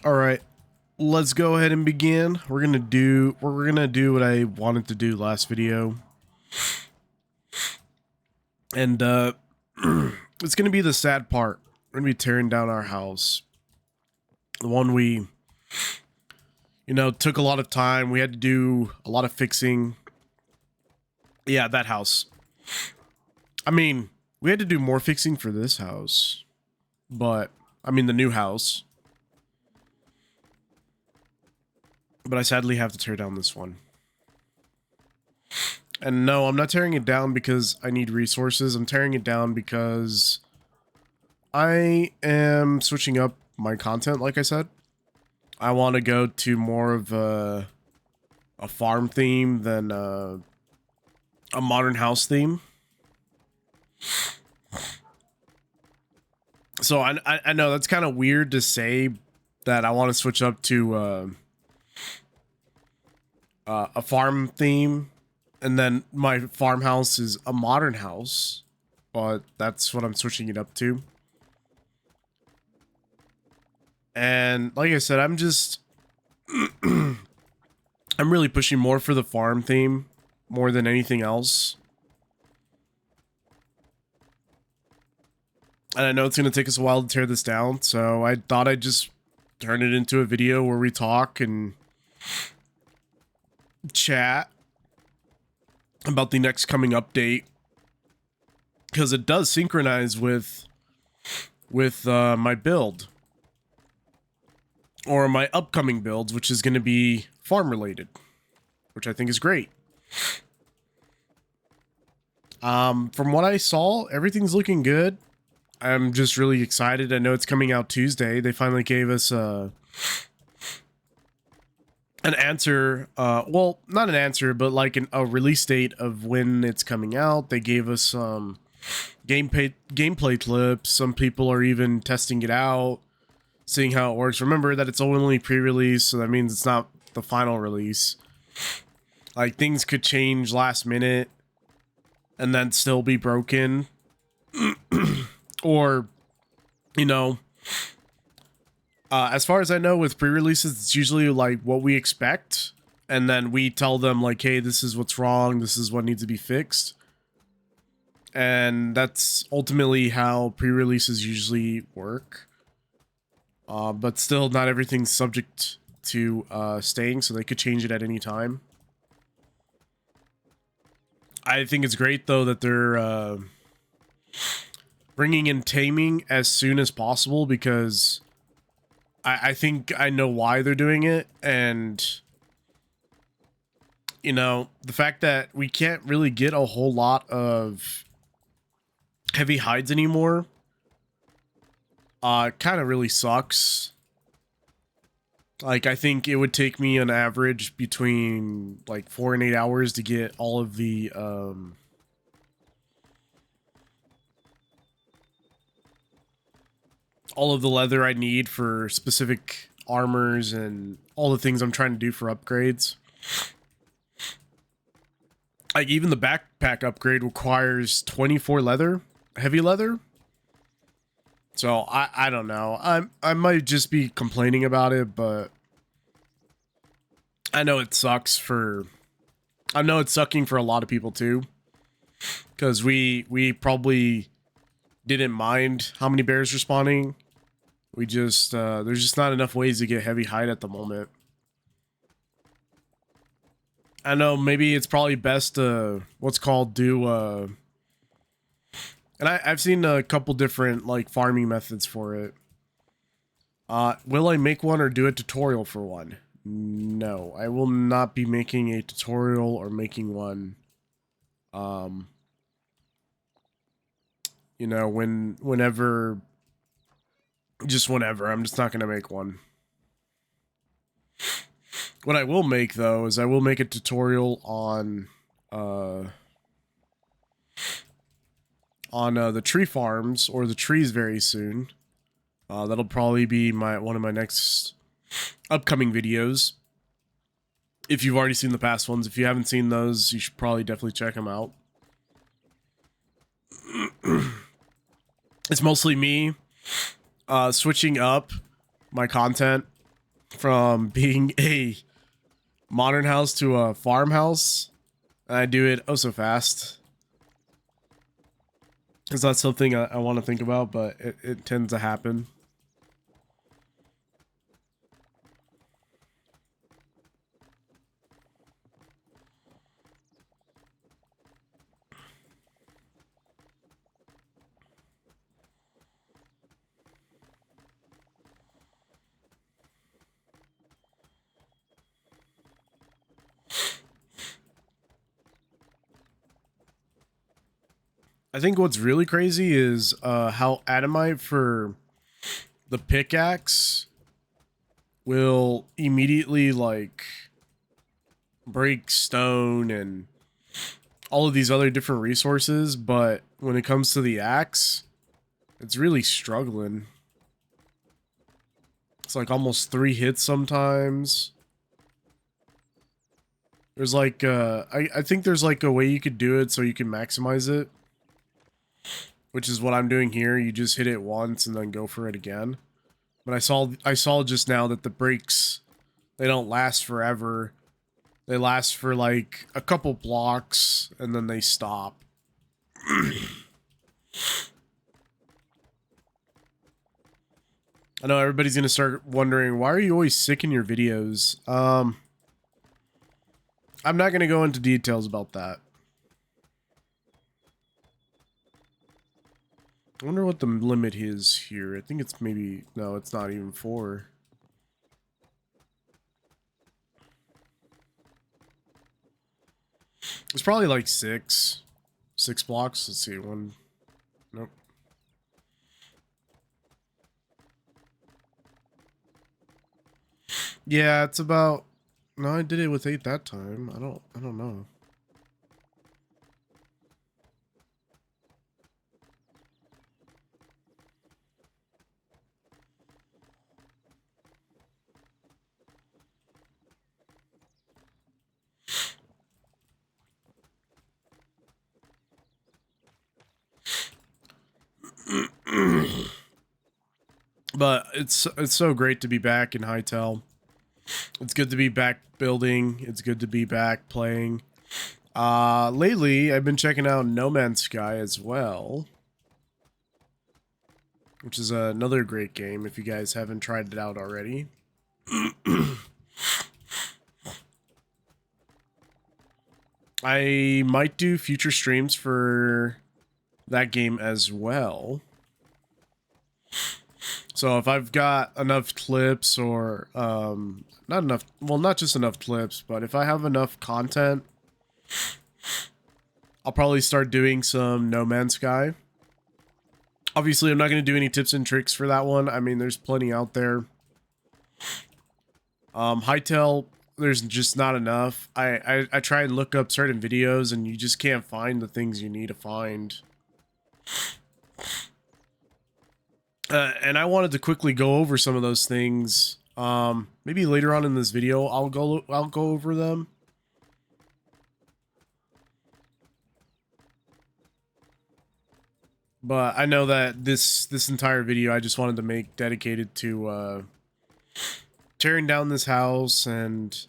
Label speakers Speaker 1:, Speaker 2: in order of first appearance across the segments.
Speaker 1: All right, let's go ahead and begin. We're gonna do what I wanted to do last video, and it's gonna be the sad part. We're gonna be tearing down our house, the one we, took a lot of time. We had to do a lot of fixing. Yeah, that house. I mean, we had to do more fixing for this house, but I mean the new house. But I sadly have to tear down this one. And no, I'm not tearing it down because I need resources. I'm tearing it down because I am switching up my content, like I said. I want to go to more of a farm theme than a modern house theme. So I know that's kind of weird to say that I want to switch up to a farm theme, and then my farmhouse is a modern house, but that's what I'm switching it up to. And like I said, I'm just I'm really pushing more for the farm theme more than anything else. And I know it's going to take us a while to tear this down, so I thought I'd just turn it into a video where we talk and chat about the next coming update, because it does synchronize with my build, or my upcoming builds, which is going to be farm related, which I think is great. From what I saw, everything's looking good. I'm just really excited. I know it's coming out Tuesday. They finally gave us an answer, well, not an answer, but like a release date of when it's coming out. They gave us some gameplay clips. Some people are even testing it out, seeing how it works. Remember that it's only pre-release, so that means it's not the final release. Like, things could change last minute and then still be broken. Or, as far as I know, with pre-releases, it's usually like what we expect, and then we tell them like, hey, this is what's wrong, this is what needs to be fixed. And that's ultimately how pre-releases usually work. But still, not everything's subject to staying, so they could change it at any time. I think it's great, though, that they're bringing in taming as soon as possible, because I think I know why they're doing it. And, the fact that we can't really get a whole lot of heavy hides anymore kind of really sucks. Like, I think it would take me an average between like 4 and 8 hours to get all of the leather I need for specific armors and all the things I'm trying to do for upgrades. Like, even the backpack upgrade requires 24 leather, heavy leather. So I don't know. I might just be complaining about it, but I know it sucks for. I know it's sucking for a lot of people too, because we probably didn't mind how many bears are spawning. We just there's just not enough ways to get heavy hide at the moment. I know maybe it's probably best to do and I've seen a couple different like farming methods for it. Will I make one or do a tutorial for one? No, I will not be making a tutorial or making one. Whenever, just whenever. I'm just not gonna make one. What I will make, though, is I will make a tutorial on the tree farms, or the trees, very soon. That'll probably be one of my next upcoming videos. If you've already seen the past ones, if you haven't seen those, you should probably definitely check them out. It's mostly me switching up my content from being a modern house to a farmhouse, and I do it oh so fast. It's not something I want to think about, but it tends to happen. I think what's really crazy is how Adamite for the pickaxe will immediately like break stone and all of these other different resources, but when it comes to the axe, it's really struggling. It's like almost 3 hits sometimes. There's like I think there's like a way you could do it so you can maximize it, which is what I'm doing here. You just hit it once and then go for it again. But I saw just now that the breaks, they don't last forever. They last for like a couple blocks and then they stop. I know everybody's gonna start wondering, why are you always sick in your videos? I'm not gonna go into details about that. I wonder what the limit is here. I think it's maybe, no, it's not even 4. It's probably like 6 blocks. Let's see, 1, nope. Yeah, it's about, no, I did it with 8 that time. I don't know. But it's so great to be back in Hytale. It's good to be back building. It's good to be back playing. Lately, I've been checking out No Man's Sky as well, which is another great game if you guys haven't tried it out already. I might do future streams for that game as well. So if I've got enough clips or not enough, well, not just enough clips, but if I have enough content, I'll probably start doing some No Man's Sky. Obviously, I'm not going to do any tips and tricks for that one. I mean, there's plenty out there. Hytale, there's just not enough. I try and look up certain videos and you just can't find the things you need to find. And I wanted to quickly go over some of those things. Maybe later on in this video, I'll go over them. But I know that this entire video I just wanted to make dedicated to tearing down this house and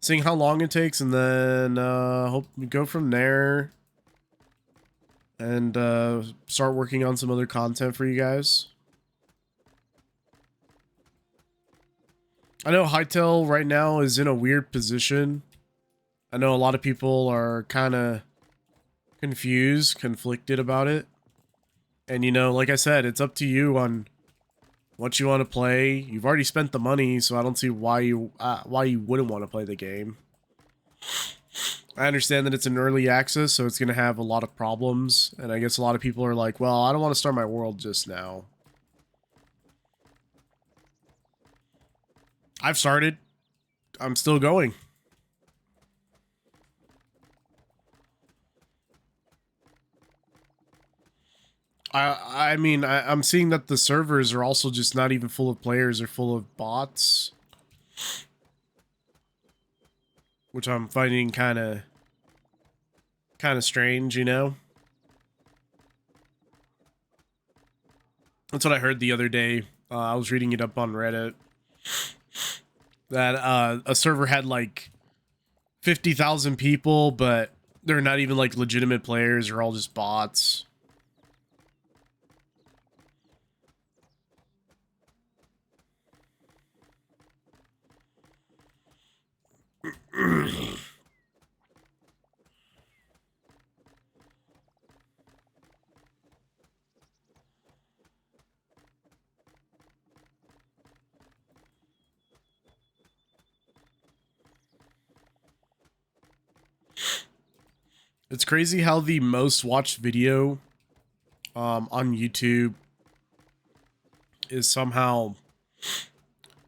Speaker 1: seeing how long it takes, and then hope we go from there and start working on some other content for you guys. I know Hytale right now is in a weird position. I know a lot of people are kind of confused, conflicted about it. And you know, like I said, it's up to you on what you want to play. You've already spent the money, so I don't see why you wouldn't want to play the game. I understand that it's an early access, so it's going to have a lot of problems, and I guess a lot of people are like, well, I don't want to start my world just now. I've started. I'm still going. I mean, I'm seeing that the servers are also just not even full of players. They're full of bots. Which I'm finding kind of strange, you know? That's what I heard the other day. I was reading it up on Reddit. that a server had like 50,000 people, but they're not even like legitimate players. They're all just bots. It's crazy how the most watched video on YouTube is somehow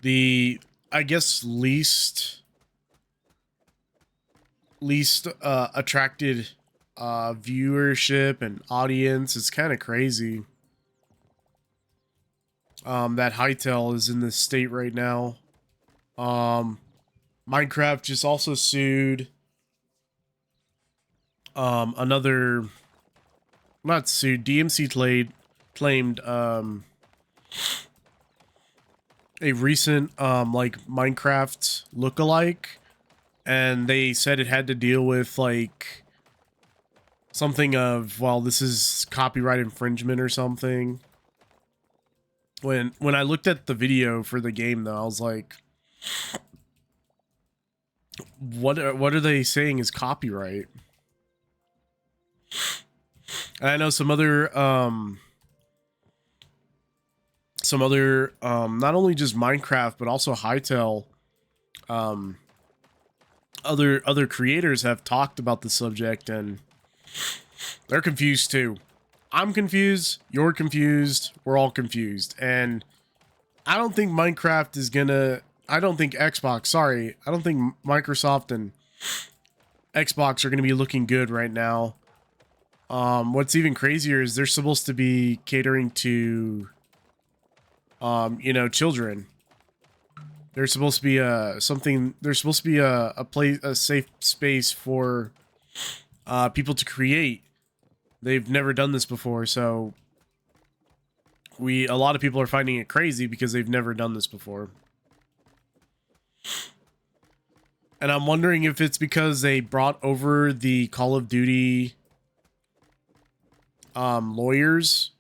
Speaker 1: the, I guess, least attracted viewership and audience. It's kind of crazy that Hytale is in this state right now. Minecraft just also sued another, not sued, DMC claimed a recent like Minecraft lookalike, and they said it had to deal with like something of, well, this is copyright infringement or something. When I looked at the video for the game though, I was like, what are they saying is copyright? And I know some other not only just Minecraft but also Hytale, other creators have talked about the subject, and they're confused too. I'm confused, you're confused, we're all confused, and I don't think Minecraft is gonna, I don't think Microsoft and Xbox are gonna be looking good right now. What's even crazier is they're supposed to be catering to, you know, children. They're supposed to be a safe space for people to create. They've never done this before, so a lot of people are finding it crazy because they've never done this before. And I'm wondering if it's because they brought over the Call of Duty lawyers,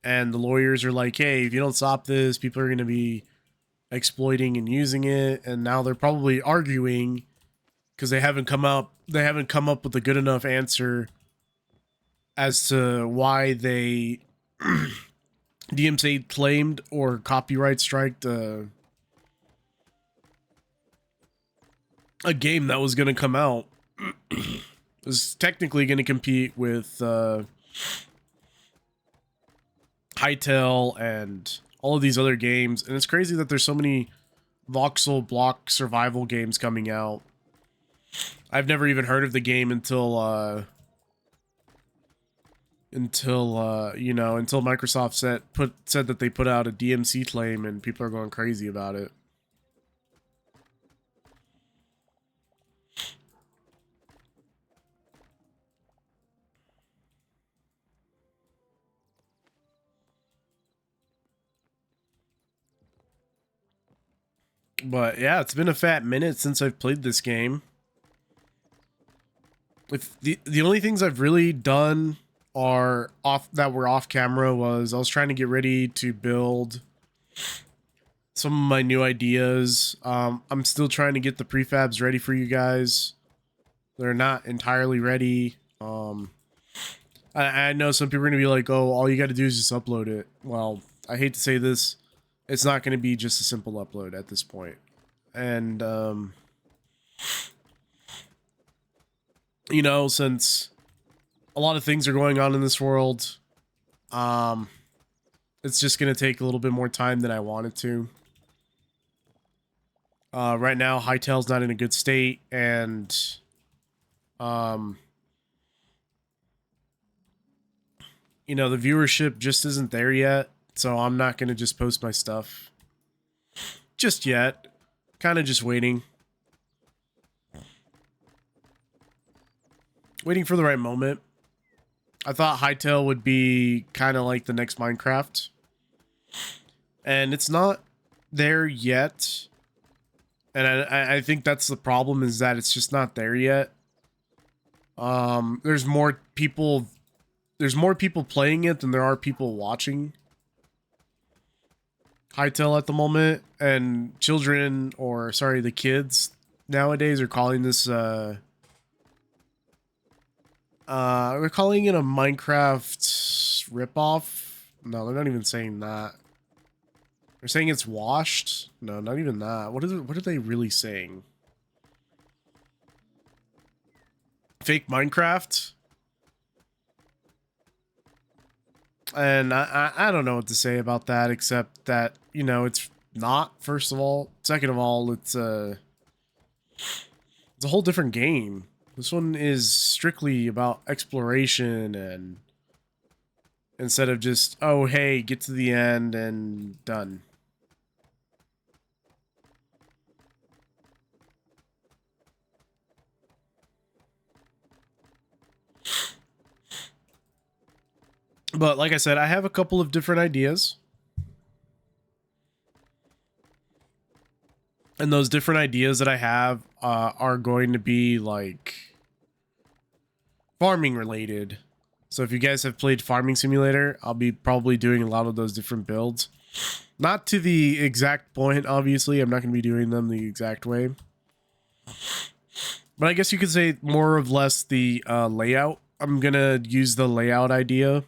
Speaker 1: and the lawyers are like, hey, if you don't stop this, people are going to be exploiting and using it. And now they're probably arguing because they haven't come up with a good enough answer as to why they DMC claimed or copyright striked a game that was going to come out. It was technically going to compete with Hytale and all of these other games, and it's crazy that there's so many voxel block survival games coming out. I've never even heard of the game until Microsoft said that they put out a DMC claim, and people are going crazy about it. But yeah, it's been a fat minute since I've played this game. If the only things I've really done were off camera was I was trying to get ready to build some of my new ideas. I'm still trying to get the prefabs ready for you guys. They're not entirely ready. I know some people are gonna be like, oh, all you got to do is just upload it. Well, I hate to say this, it's not going to be just a simple upload at this point. And you know, since a lot of things are going on in this world, it's just going to take a little bit more time than I want it to. Right now, Hytale's not in a good state, and you know, the viewership just isn't there yet, so I'm not going to just post my stuff just yet. Kind of just waiting for the right moment. I thought Hytale would be kind of like the next Minecraft, and it's not there yet. And I think that's the problem, is that it's just not there yet. There's more people playing it than there are people watching Hytale at the moment, and children, or sorry, the kids nowadays are calling this they're calling it a Minecraft ripoff. No, they're not even saying that. They're saying it's washed. No, not even that. What are they really saying? Fake Minecraft? And I don't know what to say about that, except that, you know, it's not, first of all. Second of all, it's a whole different game. This one is strictly about exploration, and instead of just, oh, hey, get to the end and done. But like I said, I have a couple of different ideas. And those different ideas that I have are going to be like farming related. So if you guys have played Farming Simulator, I'll be probably doing a lot of those different builds. Not to the exact point, obviously. I'm not going to be doing them the exact way. But I guess you could say more or less the layout. I'm going to use the layout idea.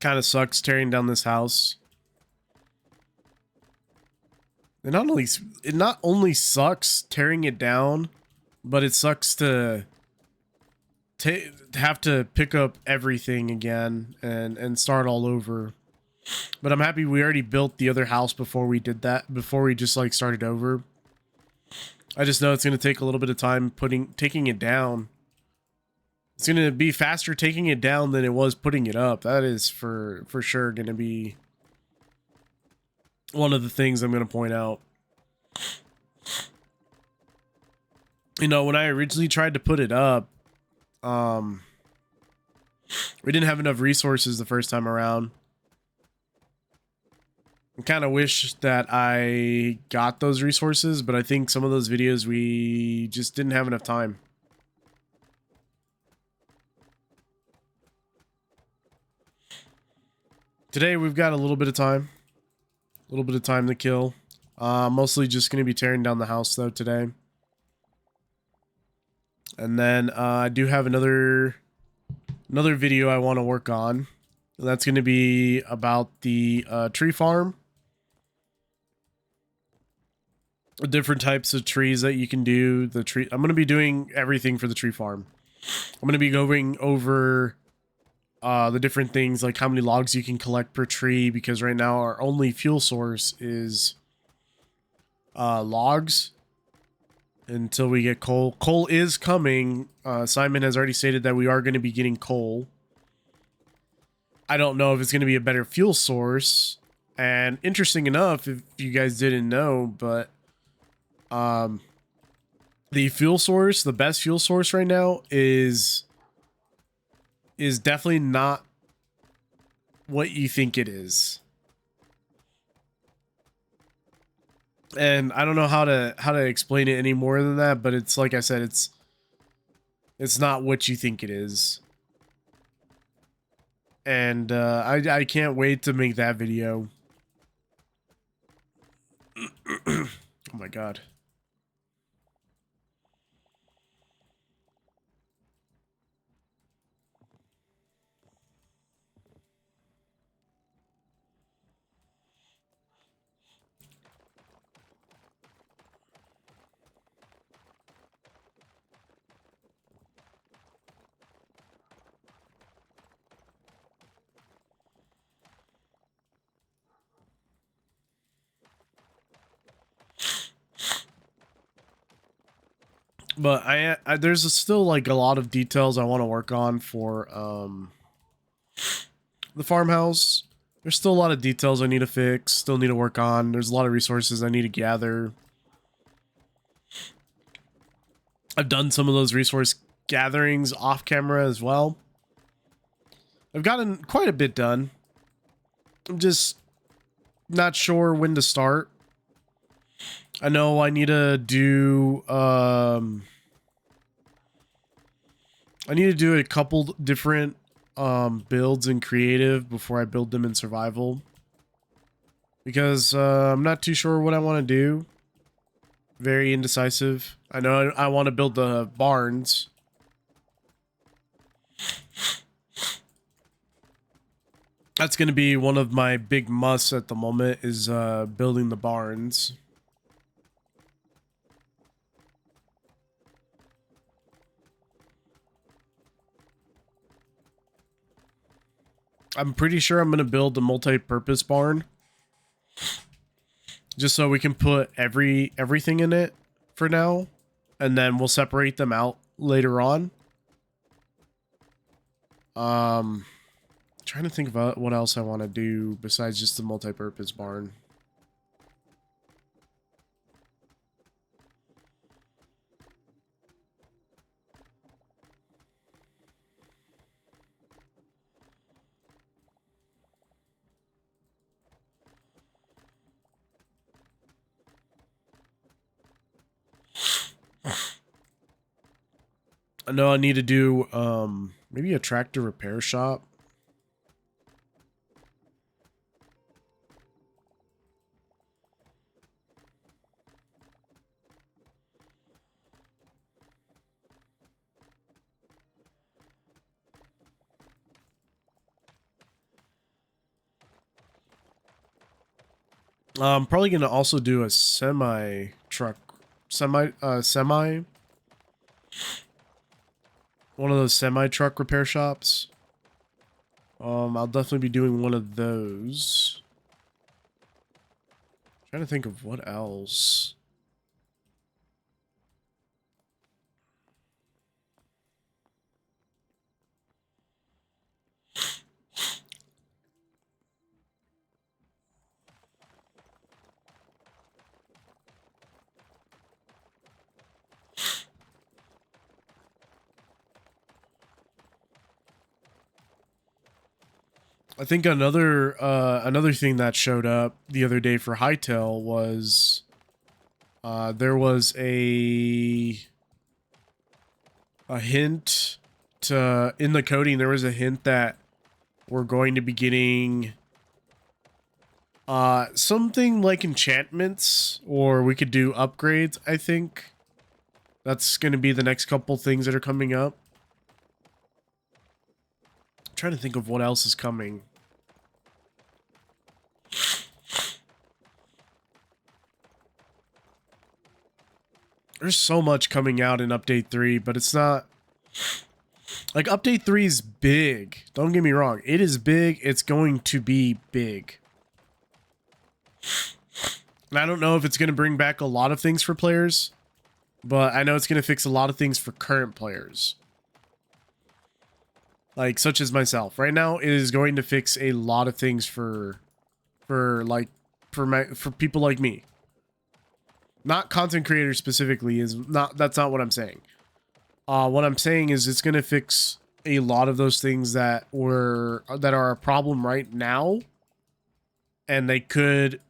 Speaker 1: Kind of sucks tearing down this house. It not only sucks tearing it down, but it sucks to have to pick up everything again and start all over. But I'm happy we already built the other house before we did that, before we just like started over. I just know it's going to take a little bit of time taking it down. It's going to be faster taking it down than it was putting it up. That is for sure going to be one of the things I'm going to point out. You know, when I originally tried to put it up, we didn't have enough resources the first time around. I kind of wish that I got those resources, but I think some of those videos we just didn't have enough time. Today we've got a little bit of time. A little bit of time to kill. Mostly just going to be tearing down the house though today. And then I do have another video I want to work on. And that's going to be about the tree farm. Different types of trees that you can do. I'm going to be doing everything for the tree farm. I'm going to be going over the different things, like how many logs you can collect per tree, because right now our only fuel source is logs until we get coal. Coal is coming. Simon has already stated that we are going to be getting coal. I don't know if it's going to be a better fuel source. And interesting enough, if you guys didn't know, but the fuel source, the best fuel source right now is definitely not what you think it is. And I don't know how to explain it any more than that, but it's like I said, it's not what you think it is. And I can't wait to make that video. Oh my god. But there's still like a lot of details I want to work on for the farmhouse. There's still a lot of details I need to fix, still need to work on. There's a lot of resources I need to gather. I've done some of those resource gatherings off camera as well. I've gotten quite a bit done. I'm just not sure when to start. I know I need to do I need to do a couple different builds in creative before I build them in survival, because I'm not too sure what I want to do. Very indecisive. I know I want to build the barns. That's going to be one of my big musts at the moment, is building the barns. I'm pretty sure I'm going to build a multi-purpose barn, just so we can put everything in it for now, and then we'll separate them out later on. Trying to think about what else I want to do besides just the multi-purpose barn. I know I need to do maybe a tractor repair shop. I'm probably gonna also do a semi one of those semi truck repair shops. I'll definitely be doing one of those. Trying to think of what else. I think another thing that showed up the other day for Hytale was there was a hint to, in the coding, there was a hint that we're going to be getting something like enchantments, or we could do upgrades. I think that's going to be the next couple things that are coming up. I'm trying to think of what else is coming. There's so much coming out in Update 3, but it's not... Like, Update 3 is big. Don't get me wrong. It is big. It's going to be big. And I don't know if it's going to bring back a lot of things for players, but I know it's going to fix a lot of things for current players. Like, such as myself. Right now, it is going to fix a lot of things for people like me. Not content creators specifically, that's not what I'm saying. What I'm saying is it's going to fix a lot of those things that are a problem right now, and they could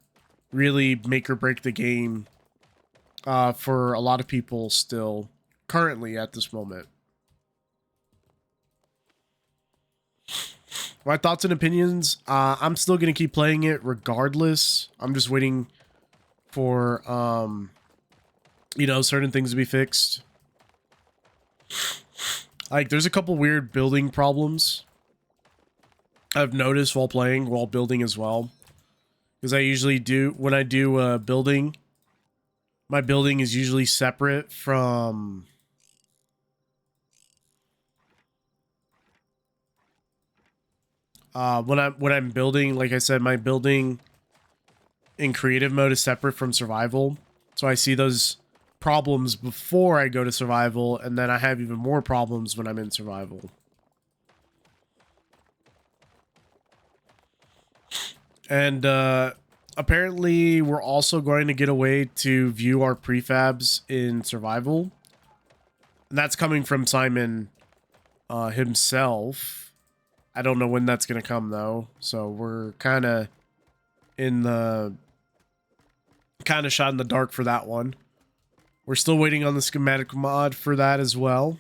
Speaker 1: really make or break the game for a lot of people still currently at this moment. My thoughts and opinions, I'm still going to keep playing it regardless. I'm just waiting for, you know, certain things to be fixed. Like, there's a couple weird building problems I've noticed while building as well. Because I usually do, when I do building, my building is usually separate from... when I'm building, like I said, my building in creative mode is separate from survival. So I see those problems before I go to survival, and then I have even more problems when I'm in survival. And apparently we're also going to get a way to view our prefabs in survival. And that's coming from Simon himself. I don't know when that's going to come though. So we're kind of in the shot in the dark for that one. We're still waiting on the schematic mod for that as well.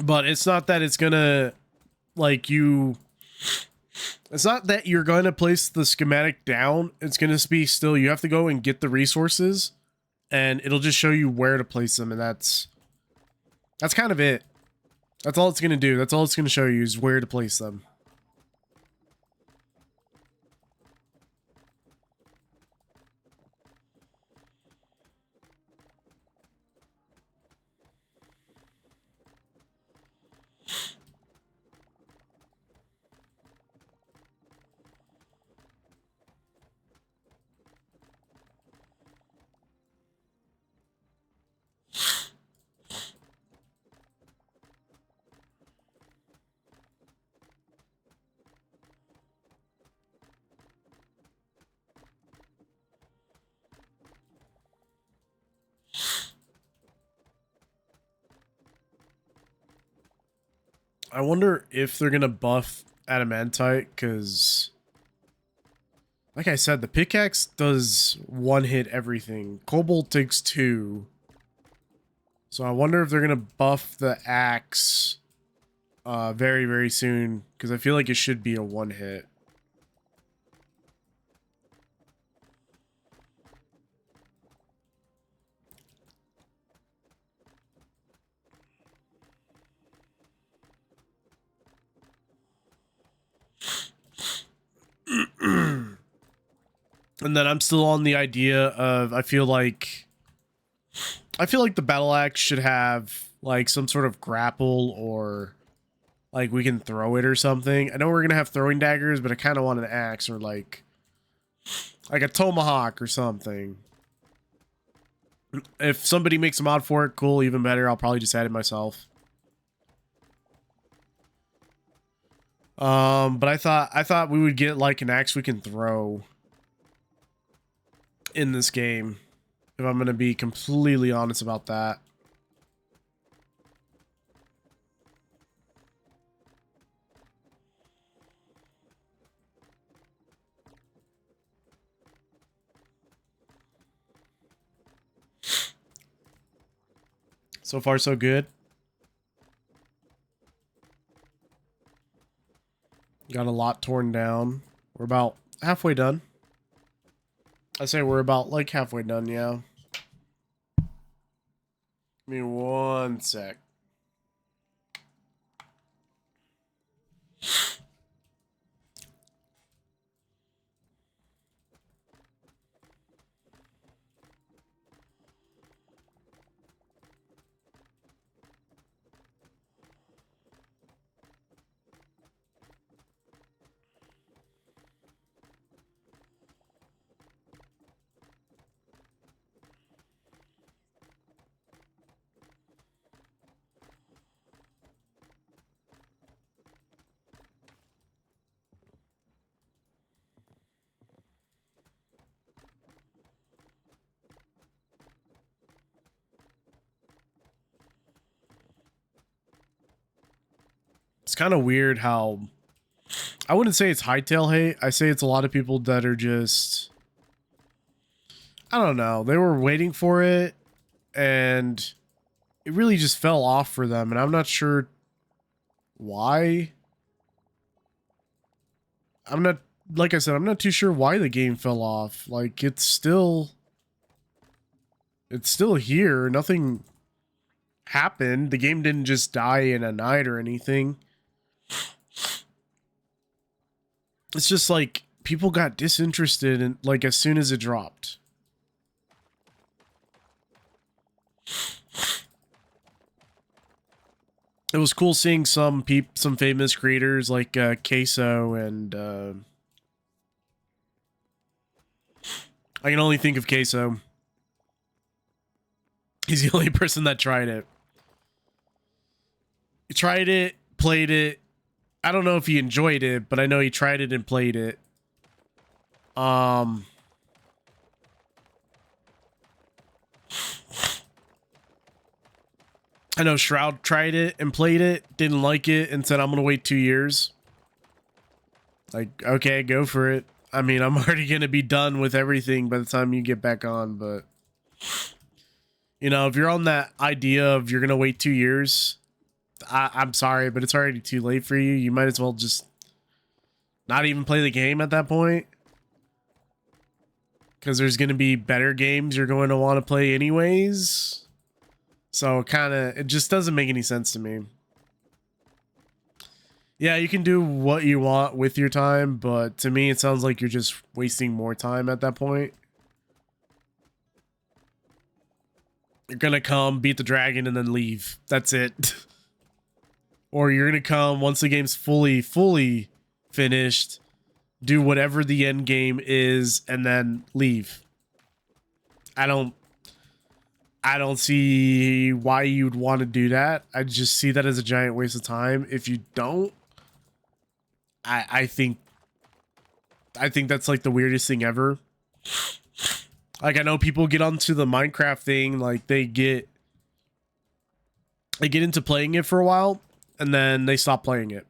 Speaker 1: But it's not that it's gonna, like, it's not that you're going to place the schematic down. It's going to be still, you have to go and get the resources, and it'll just show you where to place them, and that's kind of it. That's all it's going to do. That's all it's going to show you is where to place them. I wonder if they're going to buff adamantite, because like I said, the pickaxe does one hit everything. Cobalt takes 2. So I wonder if they're going to buff the axe very, very soon, because I feel like it should be a one hit. And then I'm still on the idea of, I feel like the battle axe should have like some sort of grapple, or like we can throw it or something. I know we're gonna have throwing daggers, but I kind of want an axe, or like a tomahawk or something. If somebody makes a mod for it, cool, even better. I'll probably just add it myself. But I thought we would get like an axe we can throw in this game, if I'm gonna be completely honest about that. So far, so good. Got a lot torn down. We're about halfway done. I say we're about like halfway done, yeah. Give me 1 sec. It's kind of weird how, I wouldn't say it's Hytale hate. I say it's a lot of people that are just, I don't know. They were waiting for it, and it really just fell off for them, and I'm not sure why. I'm not, like I said, I'm not too sure why the game fell off. Like, it's still here. Nothing happened. The game didn't just die in a night or anything. It's just like people got disinterested in, like, as soon as it dropped. It was cool seeing some famous creators like Queso and I can only think of Queso. He's the only person that tried it. He tried it, played it. I don't know if he enjoyed it, but I know he tried it and played it. Um, I know Shroud tried it and played it, didn't like it, and said, I'm going to wait 2 years. Like, okay, go for it. I mean, I'm already going to be done with everything by the time you get back on, but... You know, if you're on that idea of you're going to wait 2 years, I'm sorry, but it's already too late for you. You might as well just not even play the game at that point. Because there's going to be better games you're going to want to play anyways. So it just doesn't make any sense to me. Yeah, you can do what you want with your time, but to me, it sounds like you're just wasting more time at that point. You're going to come, beat the dragon, and then leave. That's it. Or you're going to come once the game's fully finished, do whatever the end game is, and then leave. I don't see why you'd want to do that. I just see that as a giant waste of time. If you don't, I think that's like the weirdest thing ever. Like, I know people get onto the Minecraft thing, like they get into playing it for a while and then they stop playing it.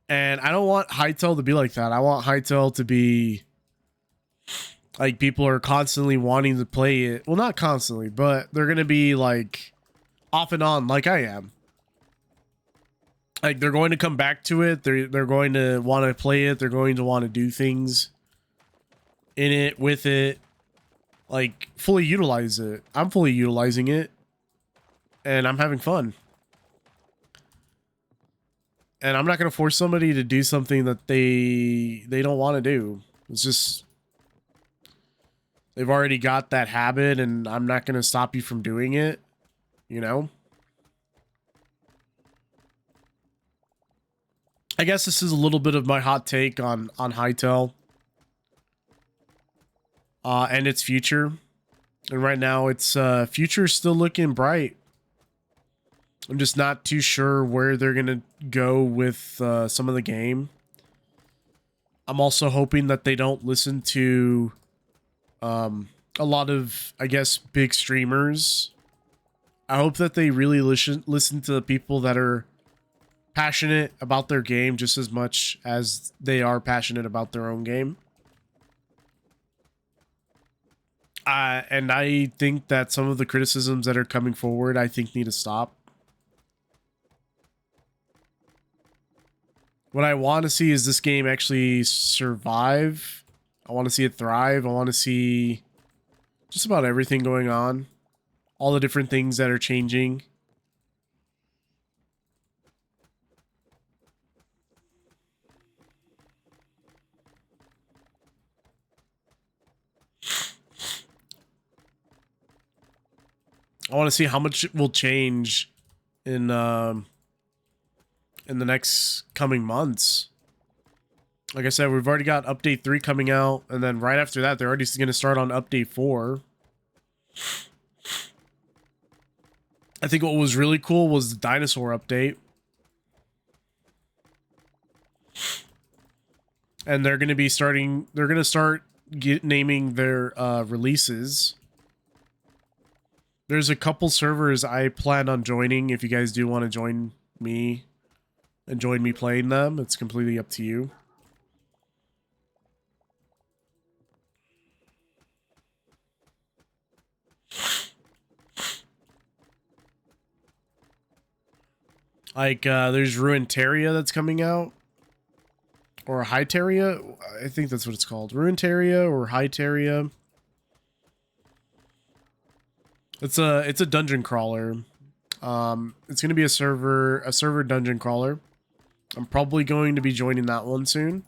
Speaker 1: And I don't want Hytale to be like that. I want Hytale to be like, people are constantly wanting to play it. Well, not constantly, but they're going to be like off and on like I am. Like, they're going to come back to it. They're going to want to play it. They're going to want to do things in it, with it. Like, fully utilize it. I'm fully utilizing it. And I'm having fun. And I'm not going to force somebody to do something that they don't want to do. It's just... They've already got that habit, and I'm not going to stop you from doing it. You know? I guess this is a little bit of my hot take on Hytale. And its future. And right now, its future is still looking bright. I'm just not too sure where they're going to go with some of the game. I'm also hoping that they don't listen to a lot of, I guess, big streamers. I hope that they really listen to the people that are passionate about their game just as much as they are passionate about their own game. And I think that some of the criticisms that are coming forward, I think, need to stop. What I want to see is this game actually survive. I want to see it thrive. I want to see just about everything going on. All the different things that are changing. I want to see how much it will change in the next coming months. Like I said, we've already got update 3 coming out, and then right after that, they're already going to start on update 4. I think what was really cool was the dinosaur update. And they're going to be starting, they're going to start naming their releases. There's a couple servers I plan on joining. If you guys do want to join me and join me playing them, it's completely up to you. Like, there's Ruintaria that's coming out. Or Hytaria? I think that's what it's called. Ruintaria or Hytaria. It's a dungeon crawler. It's going to be a server dungeon crawler. I'm probably going to be joining that one soon.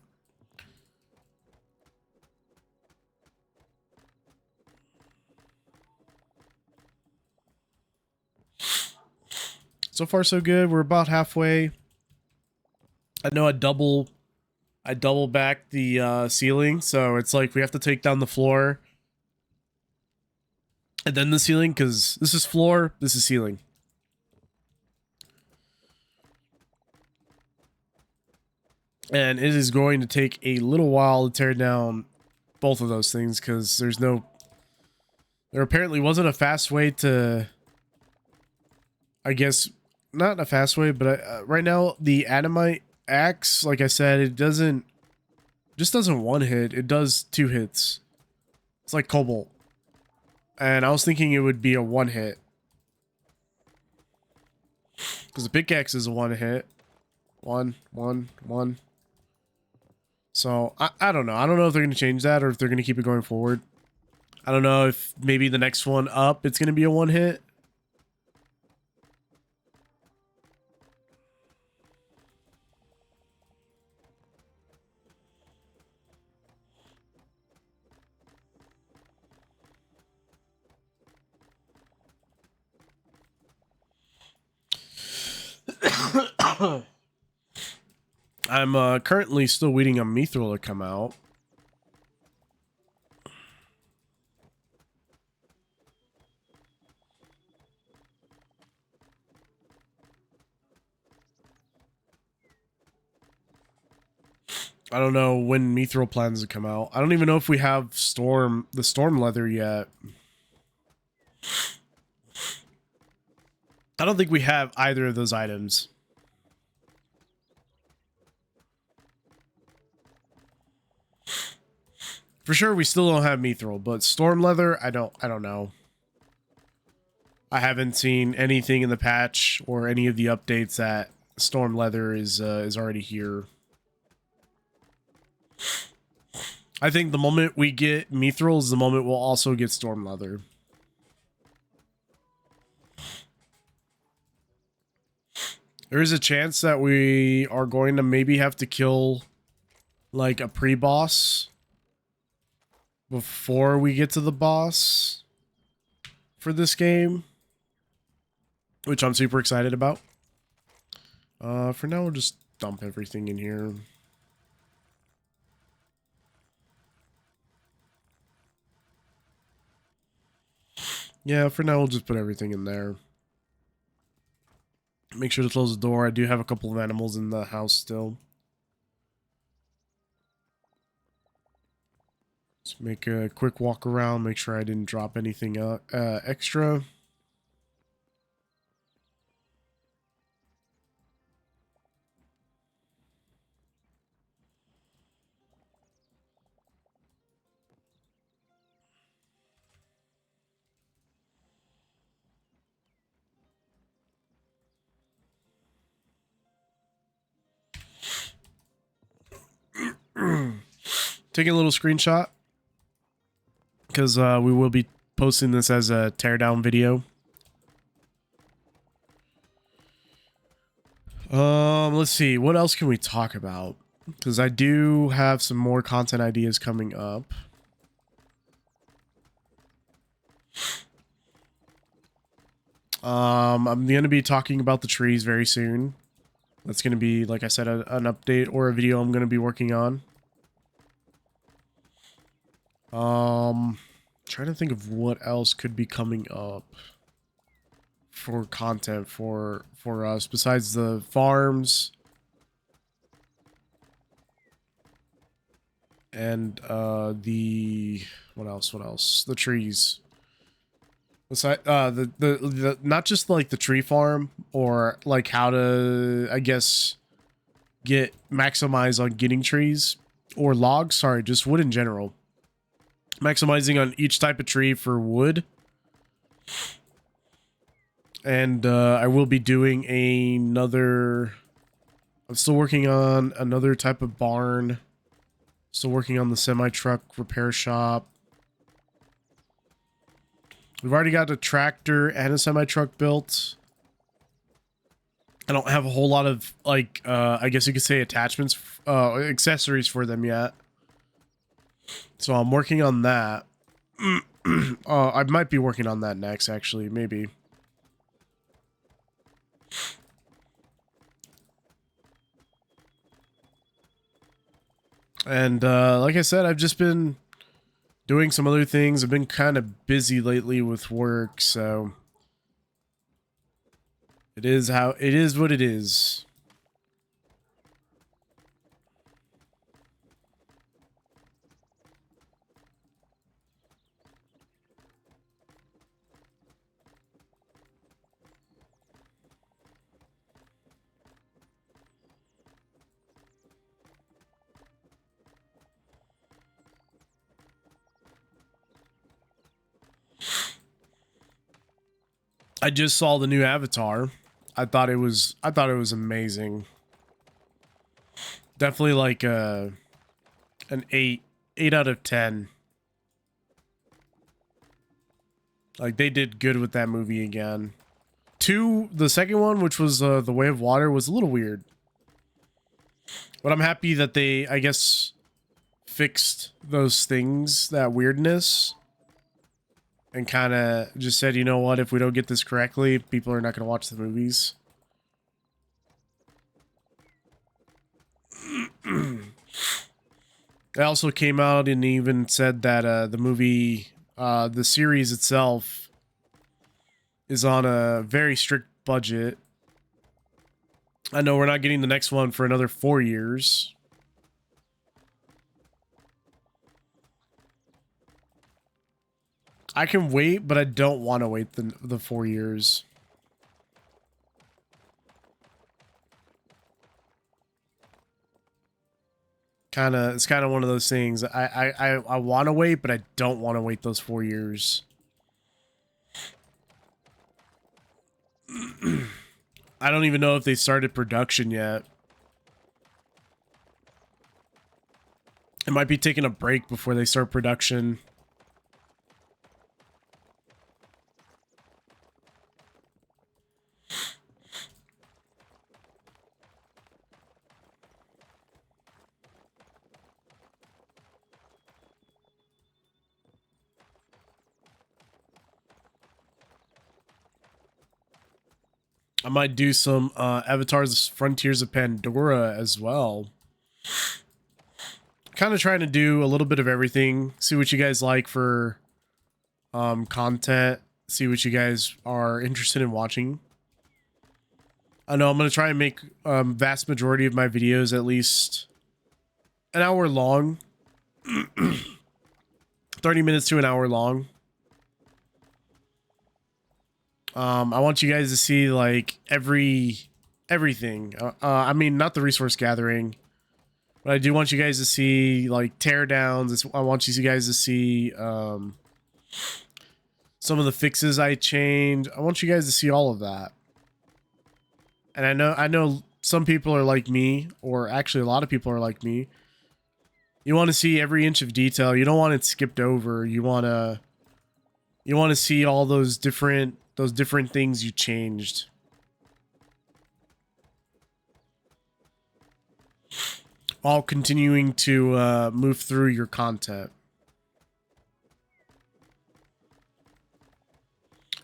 Speaker 1: So far, so good. We're about halfway. I know I double back the ceiling, so it's like we have to take down the floor and then the ceiling, because this is floor, this is ceiling. And it is going to take a little while to tear down both of those things because there apparently wasn't a fast way to, I guess, not a fast way, but right now the Adamite axe, like I said, it just doesn't one hit, it does 2 hits. It's like Cobalt. And I was thinking it would be a 1 hit. Because the pickaxe is a 1 hit. 1, 1, 1. So, I don't know. I don't know if they're going to change that or if they're going to keep it going forward. I don't know if maybe the next one up, it's going to be a 1 hit. I'm currently still waiting on Mithril to come out. I don't know when Mithril plans to come out. I don't even know if we have the storm leather yet. I don't think we have either of those items. For sure, we still don't have Mithril, but storm leather, I don't know. I haven't seen anything in the patch or any of the updates that storm leather is already here. I think the moment we get Mithril is the moment we'll also get storm leather. There is a chance that we are going to maybe have to kill like a pre-boss before we get to the boss for this game, which I'm super excited about. For now, we'll just dump everything in here. Yeah, for now, we'll just put everything in there. Make sure to close the door. I do have a couple of animals in the house still. Let's make a quick walk around, make sure I didn't drop anything extra. Taking a little screenshot because we will be posting this as a teardown video. Let's see, what else can we talk about? Because I do have some more content ideas coming up. I'm going to be talking about the trees very soon. That's going to be, like I said, an update or a video I'm going to be working on. Trying to think of what else could be coming up for content for us besides the farms and the what else? The trees. Besides the not just like the tree farm or like how to, I guess, maximize on getting trees or logs, sorry, just wood in general. Maximizing on each type of tree for wood. And I will be doing another... I'm still working on another type of barn. Still working on the semi-truck repair shop. We've already got a tractor and a semi-truck built. I don't have a whole lot of, like, I guess you could say attachments, accessories for them yet. So I'm working on that. I might be working on that next, actually, maybe. And like I said, I've just been doing some other things. I've been kind of busy lately with work, so it is what it is. I just saw the new Avatar. I thought it was amazing. Definitely like an 8 out of 10. Like they did good with that movie again. The second one, which was The Way of Water, was a little weird. But I'm happy that they, I guess, fixed those things, that weirdness, and kind of just said, you know what, if we don't get this correctly, people are not going to watch the movies. They also came out and even said that the movie, the series itself, is on a very strict budget. I know we're not getting the next one for another 4 years. I can wait, but I don't want to wait the 4 years. It's kind of one of those things. I want to wait, but I don't want to wait those 4 years. I don't even know if they started production yet. It might be taking a break before they start production. I might do some Avatar's Frontiers of Pandora as well. Kind of trying to do a little bit of everything. See what you guys like for content. See what you guys are interested in watching. I know I'm going to try and make vast majority of my videos at least an hour long. 30 minutes to an hour long. I want you guys to see like everything. I mean, not the resource gathering, but I do want you guys to see like teardowns. I want you guys to see some of the fixes I changed. I want you guys to see all of that. And I know some people are like me, or actually a lot of people are like me. You want to see every inch of detail. You don't want it skipped over. You want to see all those different things you changed. While continuing to move through your content.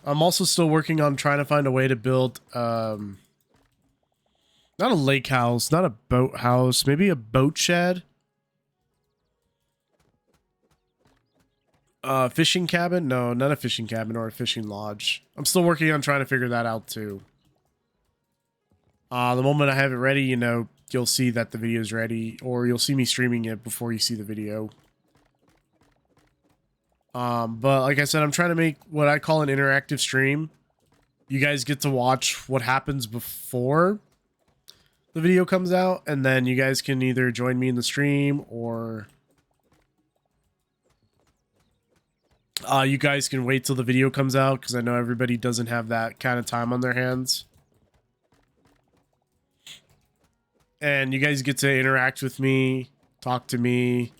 Speaker 1: I'm also still working on trying to find a way to build not a lake house, not a boat house, maybe a boat shed. Fishing cabin? No, not a fishing cabin or a fishing lodge. I'm still working on trying to figure that out too. The moment I have it ready, you know, you'll see that the video is ready, or you'll see me streaming it before you see the video. But like I said, I'm trying to make what I call an interactive stream. You guys get to watch what happens before the video comes out, and then you guys can either join me in the stream, or you guys can wait till the video comes out, because I know everybody doesn't have that kind of time on their hands. And you guys get to interact with me, talk to me,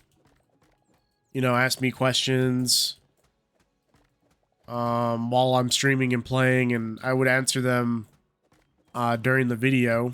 Speaker 1: you know, ask me questions while I'm streaming and playing, and I would answer them during the video.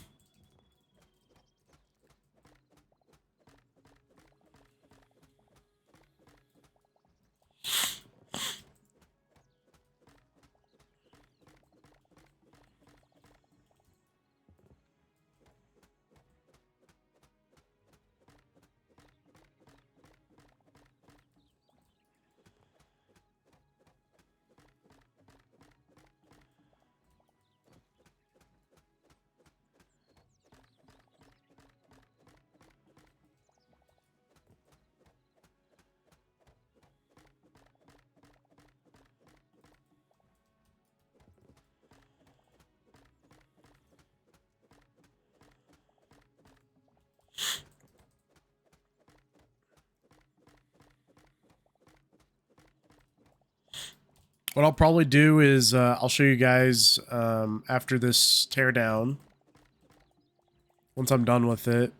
Speaker 1: What I'll probably do is I'll show you guys after this teardown. Once I'm done with it,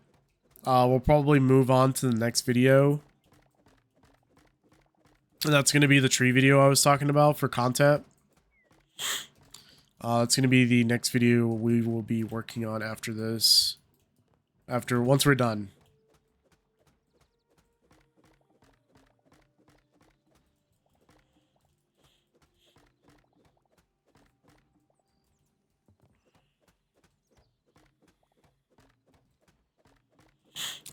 Speaker 1: we'll probably move on to the next video. And that's going to be the tree video I was talking about for content. It's going to be the next video we will be working on after this. Once we're done.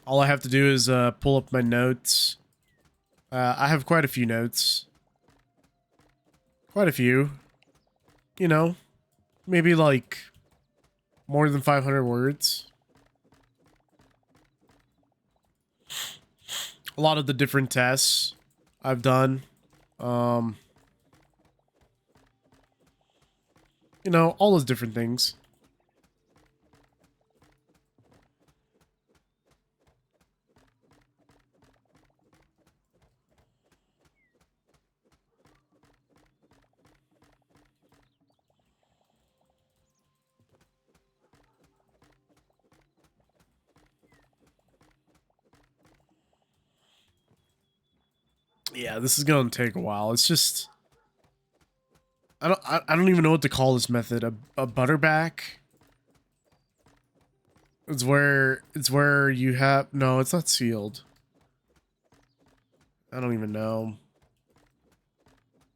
Speaker 1: All I have to do is pull up my notes. I have quite a few notes. Quite a few. You know, maybe like more than 500 words. A lot of the different tests I've done. You know, all those different things. Yeah, this is gonna take a while. It's just I don't even know what to call this method. A butterback. It's where you have no, it's not sealed. I don't even know.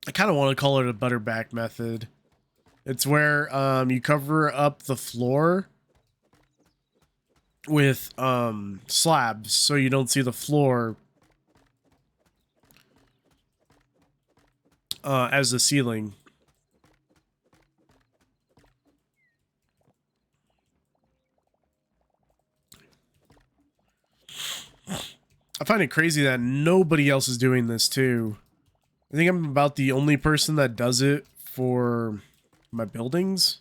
Speaker 1: I kind of want to call it a butterback method. It's where you cover up the floor with slabs so you don't see the floor as the ceiling. I find it crazy that nobody else is doing this too. I think I'm about the only person that does it for my buildings.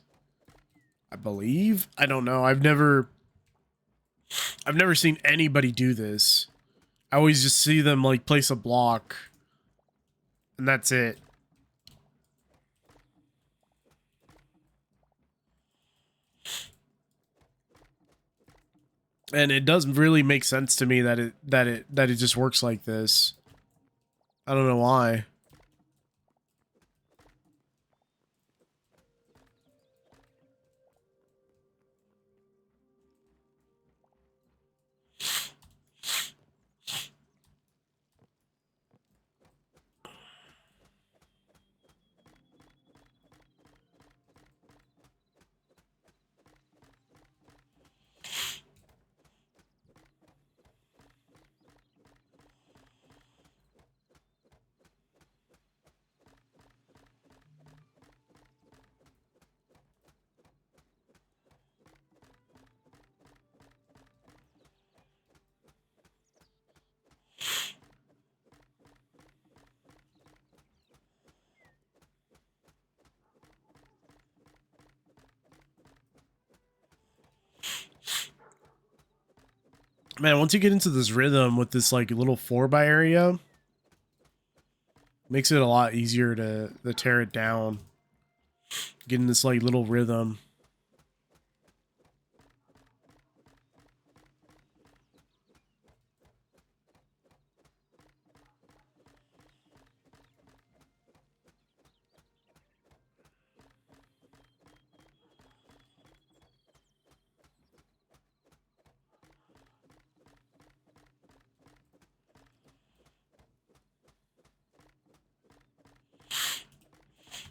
Speaker 1: I believe. I don't know. I've never seen anybody do this. I always just see them like place a block and that's it. And it doesn't really make sense to me that it just works like this. I don't know why. Man, once you get into this rhythm with this like little 4x area, makes it a lot easier to tear it down. Getting this like little rhythm.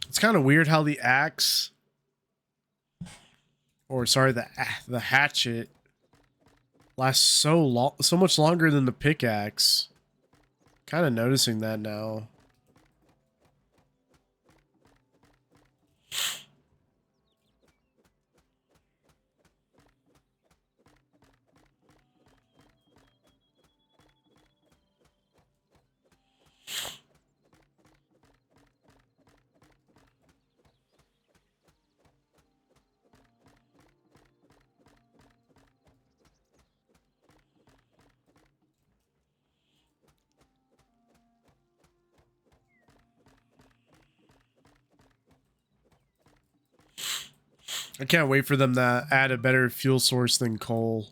Speaker 1: It's kind of weird how the axe, or sorry, the hatchet lasts so much longer than the pickaxe. Kind of noticing that now. I can't wait for them to add a better fuel source than coal.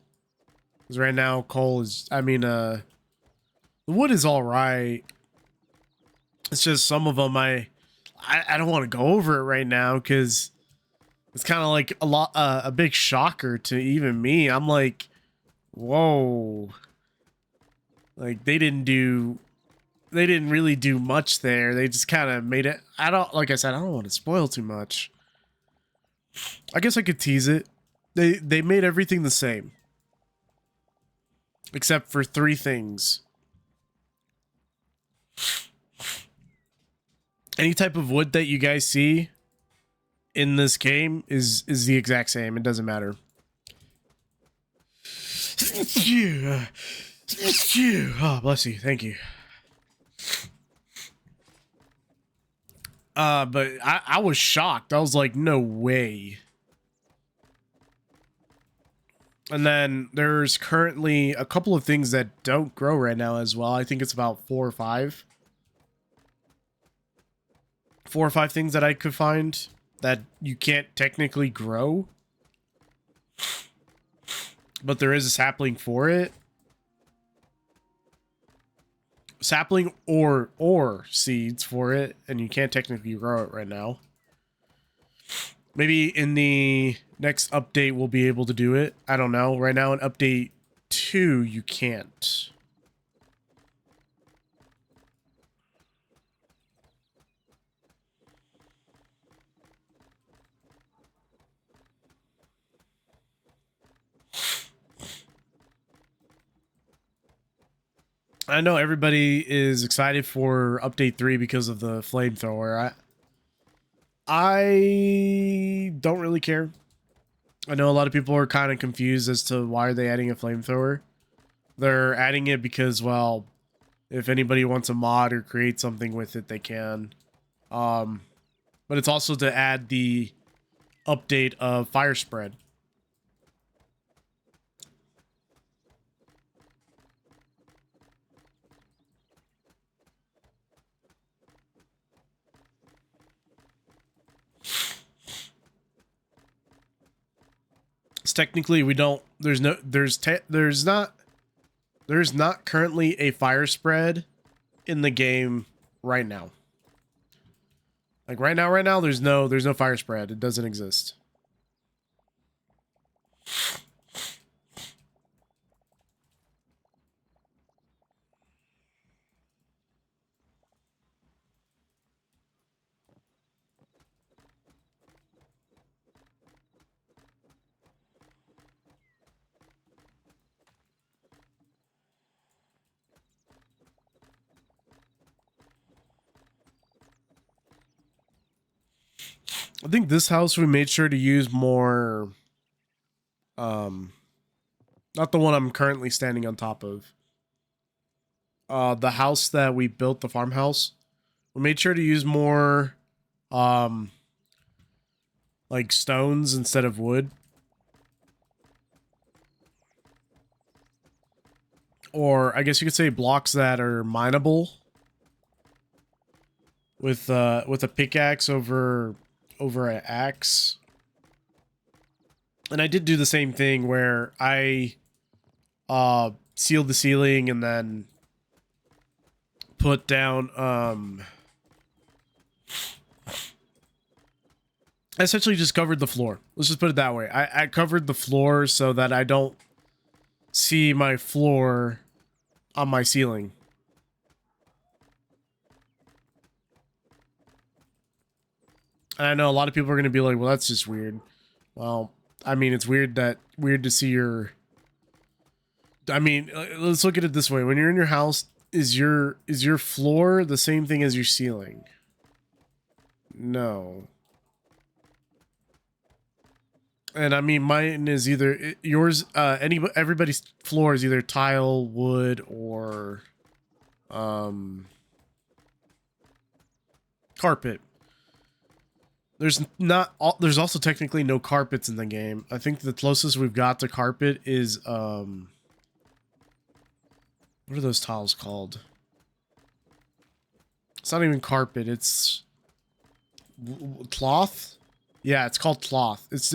Speaker 1: Because right now, coal is, I mean, the wood is all right. It's just some of them I don't want to go over it right now because it's kind of like a big shocker to even me. I'm like, whoa. Like they didn't really do much there. They just kind of made it. Like I said, I don't want to spoil too much. I guess I could tease it. They made everything the same. Except for 3 things. Any type of wood that you guys see in this game is the exact same. It doesn't matter. Oh, bless you. Thank you. But I was shocked. I was like, no way. And then there's currently a couple of things that don't grow right now as well. I think it's about 4 or 5. 4 or 5 things that I could find that you can't technically grow. But there is a sapling for it. Sapling or seeds for it, and you can't technically grow it right now. Maybe in the next update we'll be able to do it. I don't know. Right now in update 2 you can't. I know everybody is excited for update 3 because of the flamethrower. I don't really care. I know a lot of people are kind of confused as to why are they adding a flamethrower. They're adding it because, well, if anybody wants a mod or create something with it, they can. But it's also to add the update of fire spread. Technically we don't, there's not currently a fire spread in the game right now. Like right now there's no fire spread. It doesn't exist. I think this house we made sure to use more, not the one I'm currently standing on top of. The house that we built, the farmhouse, we made sure to use more, like stones instead of wood. Or I guess you could say blocks that are mineable. With a pickaxe over an axe. And I did do the same thing where I sealed the ceiling and then put down I essentially just covered the floor. Let's just put it that way. I covered the floor so that I don't see my floor on my ceiling. And I know a lot of people are going to be like, well, that's just weird. Well, I mean, it's weird to see your... I mean, let's look at it this way. When you're in your house, is your floor the same thing as your ceiling? No. And I mean, mine is either yours. Everybody's floor is either tile, wood, or carpet. There's also technically no carpets in the game. I think the closest we've got to carpet is what are those tiles called? It's not even carpet. It's cloth. Yeah, it's called cloth. It's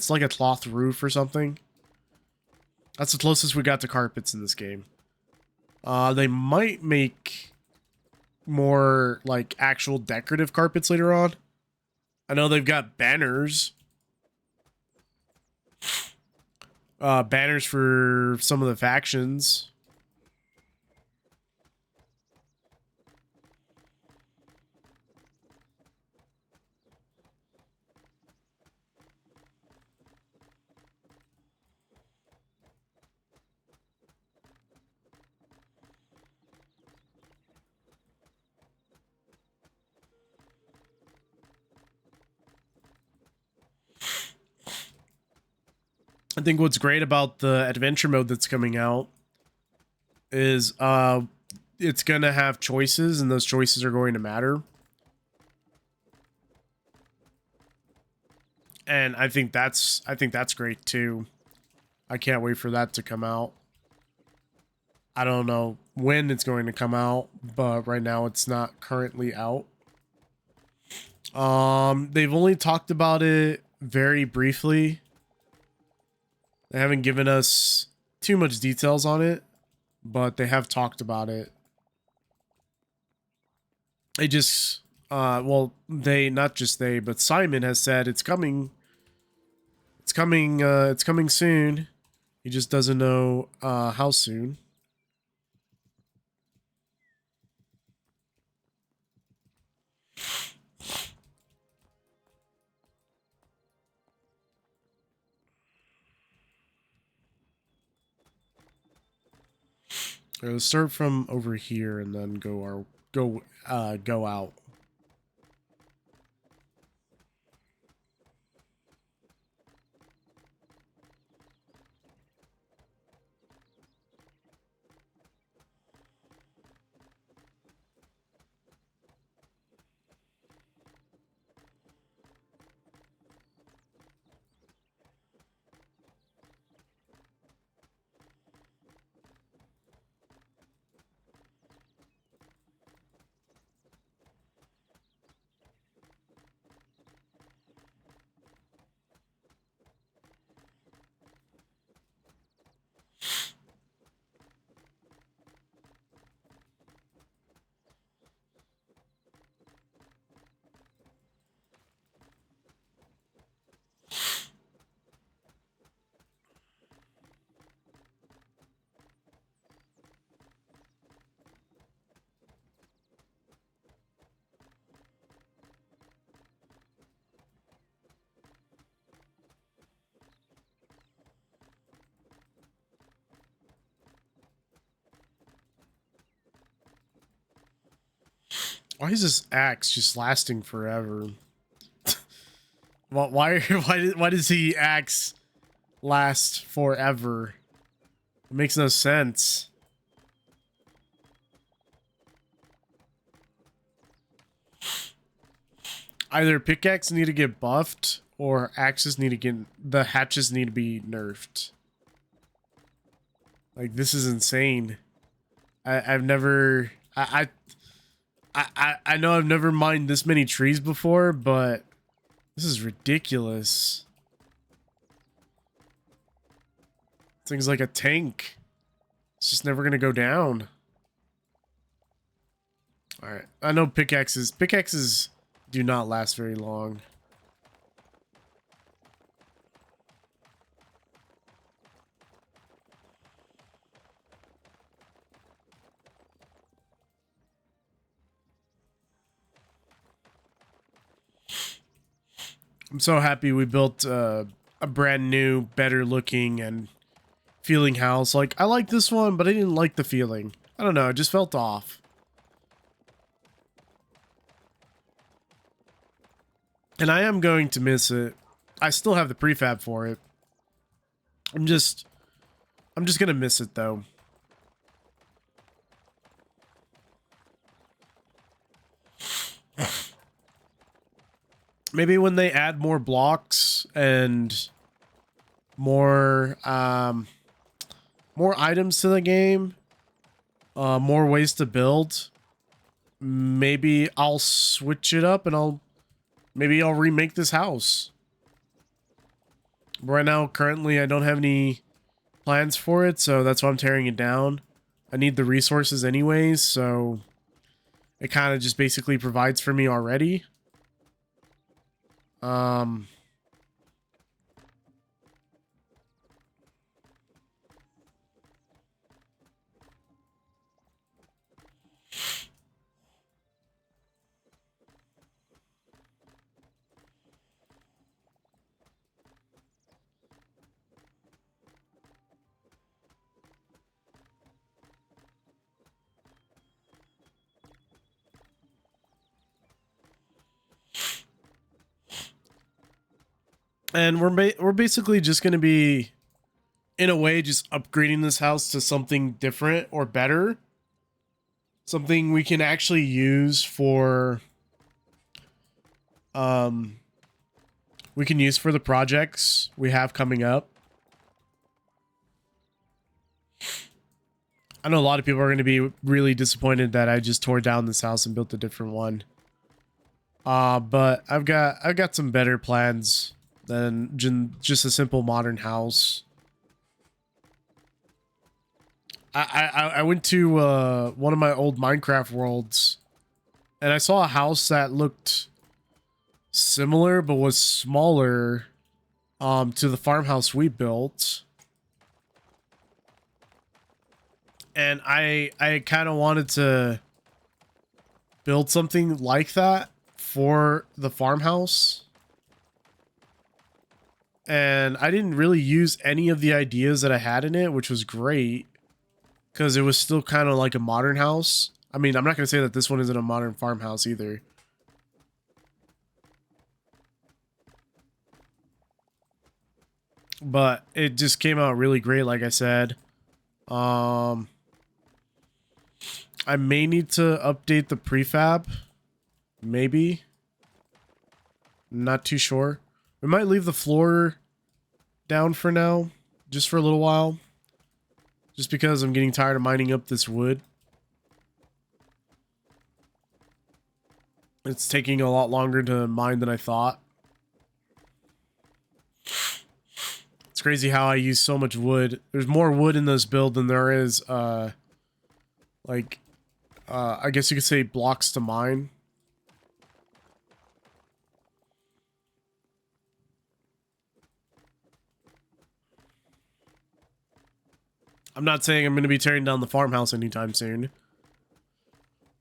Speaker 1: like a cloth roof or something. That's the closest we got to carpets in this game. They might make more like actual decorative carpets later on. I know they've got banners. Banners for some of the factions. I think what's great about the adventure mode that's coming out is it's gonna have choices, and those choices are going to matter. And I think that's great too. I can't wait for that to come out. I don't know when it's going to come out, but right now it's not currently out. They've only talked about it very briefly. They haven't given us too much details on it, but they have talked about it. They just well, they, not just they, but Simon has said it's coming. It's coming soon. He just doesn't know how soon. Let's start from over here and then go out. Why is this axe just lasting forever? Why does he axe last forever? It makes no sense. Either pickaxe need to get buffed or axes need to get, the hatches need to be nerfed. Like, this is insane. I've never I know I've never mined this many trees before, but this is ridiculous. This thing's like a tank. It's just never gonna go down. Alright. I know pickaxes do not last very long. I'm so happy we built a brand new, better looking and feeling house. Like, I like this one, but I didn't like the feeling. I don't know, it just felt off. And I am going to miss it. I still have the prefab for it. I'm just gonna miss it though. Maybe when they add more blocks and more more items to the game, more ways to build, maybe I'll switch it up and I'll maybe I'll remake this house. Right now, currently, I don't have any plans for it, so that's why I'm tearing it down. I need the resources anyways, so it kind of just basically provides for me already. And we're basically just going to be, in a way, just upgrading this house to something different or better. Something we can actually use for, we can use for the projects we have coming up. I know a lot of people are going to be really disappointed that I just tore down this house and built a different one. But I've got some better plans than just a simple modern house. I went to one of my old Minecraft worlds, and I saw a house that looked similar but was smaller to the farmhouse we built. And I kind of wanted to build something like that for the farmhouse. And I didn't really use any of the ideas that I had in it, which was great, because it was still kind of like a modern house. I mean, I'm not going to say that this one isn't a modern farmhouse either. But it just came out really great, like I said. I may need to update the prefab. Maybe. Not too sure. We might leave the floor down for now, just for a little while. Just because I'm getting tired of mining up this wood. It's taking a lot longer to mine than I thought. It's crazy how I use so much wood. There's more wood in this build than there is, I guess you could say blocks to mine. I'm not saying I'm going to be tearing down the farmhouse anytime soon.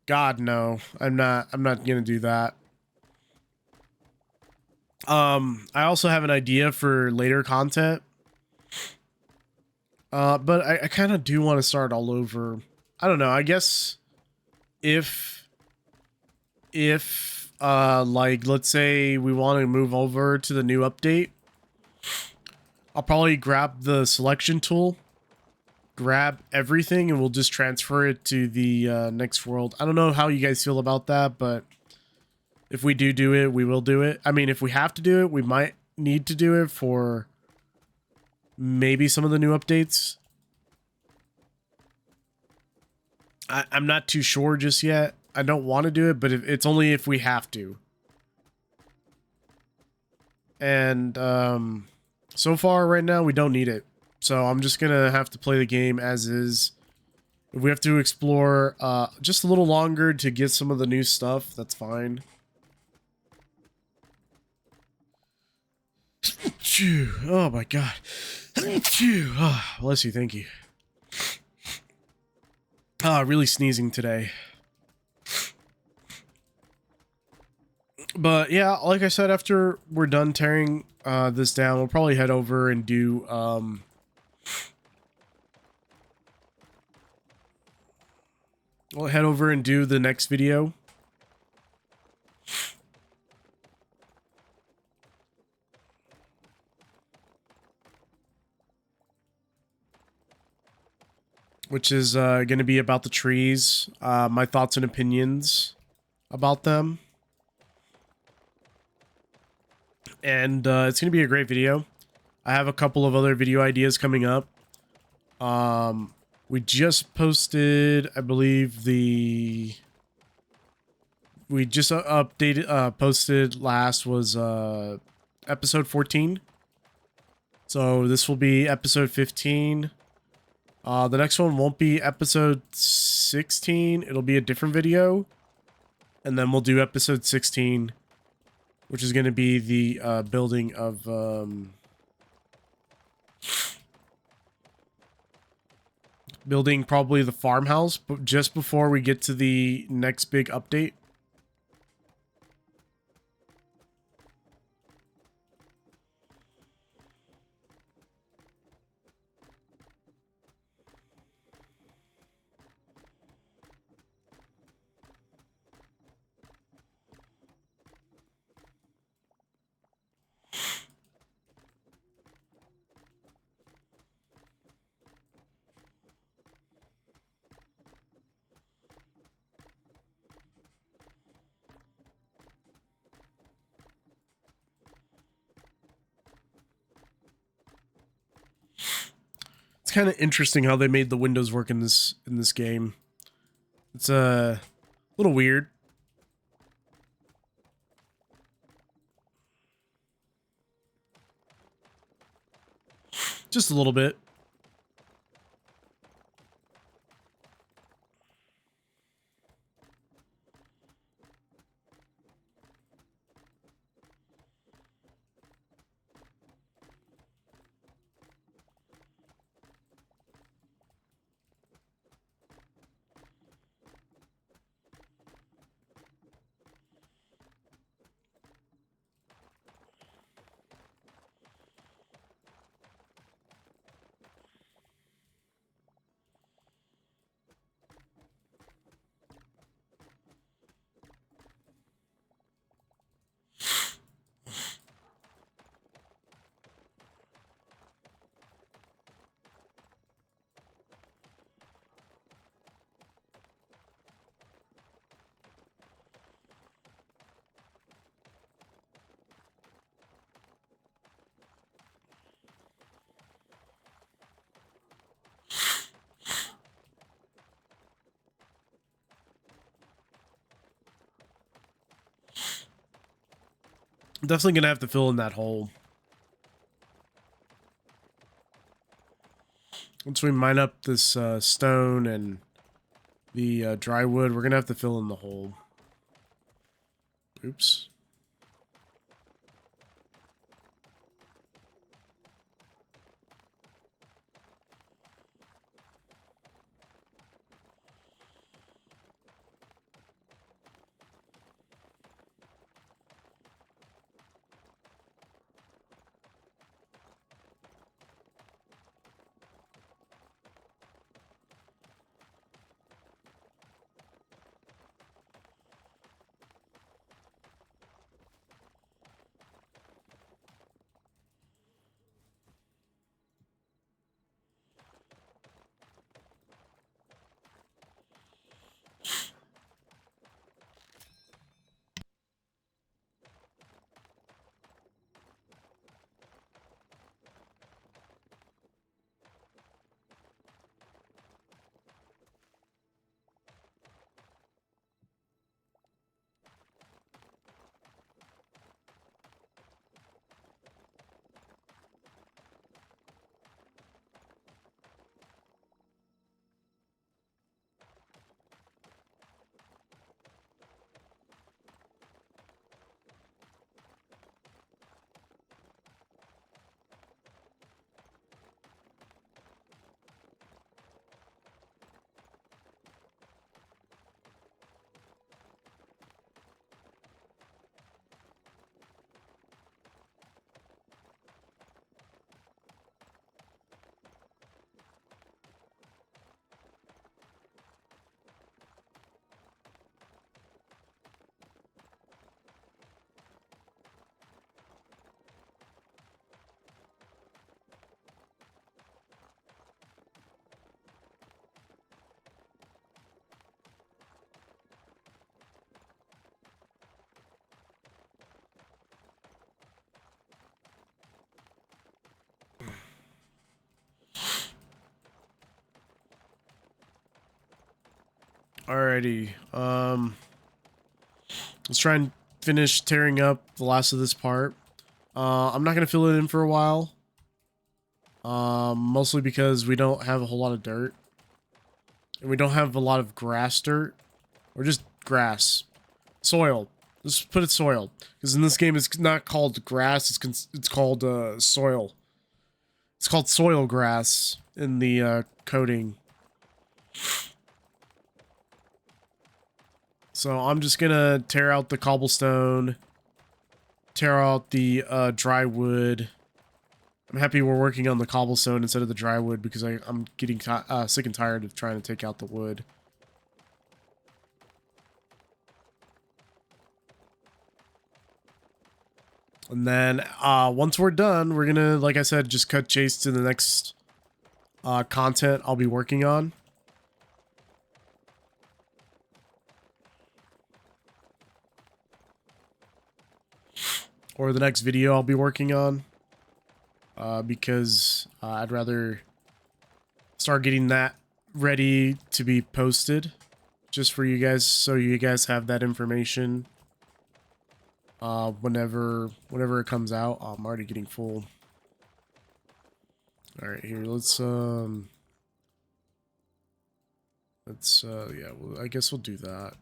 Speaker 1: God, no. I'm not going to do that. I also have an idea for later content. But I kind of do want to start all over. I don't know. I guess if like, let's say we want to move over to the new update, I'll probably grab the selection tool, grab everything, and we'll just transfer it to the next world. I don't know how you guys feel about that, but if we do it, we will do it. I mean, if we have to do it, we might need to do it for maybe some of the new updates. I'm not too sure just yet. I don't want to do it, but it's only if we have to. And so far right now, we don't need it. So I'm just going to have to play the game as is. If we have to explore just a little longer to get some of the new stuff, that's fine. Oh my god. Oh, bless you, thank you. Really sneezing today. But yeah, like I said, after we're done tearing this down, we'll probably head over and do we'll head over and do the next video. Which is going to be about the trees, my thoughts and opinions about them. And it's going to be a great video. I have a couple of other video ideas coming up. We just posted, I believe, the we just updated, posted last was episode 14. So this will be episode 15. The next one won't be episode 16. It'll be a different video. And then we'll do episode 16, which is going to be the building of building probably the farmhouse, but just before we get to the next big update. It's kind of interesting how they made the windows work in this game. It's a little weird. Just a little bit. I'm definitely gonna have to fill in that hole. Once we mine up this stone and the dry wood, we're gonna have to fill in the hole. Oops. Alrighty. Let's try and finish tearing up the last of this part. I'm not going to fill it in for a while. Mostly because we don't have a whole lot of dirt. And we don't have a lot of grass dirt. Or just grass. Soil. Let's put it soil. Because in this game it's not called grass, it's called soil. It's called soil grass in the coding. So I'm just gonna tear out the cobblestone, tear out the dry wood. I'm happy we're working on the cobblestone instead of the dry wood because I'm getting sick and tired of trying to take out the wood. And then once we're done, we're gonna, like I said, just cut chase to the next content I'll be working on. Or the next video I'll be working on. Because I'd rather start getting that ready to be posted. Just for you guys, so you guys have that information. Whenever it comes out. Oh, I'm already getting full. Alright, here, yeah, well, I guess we'll do that.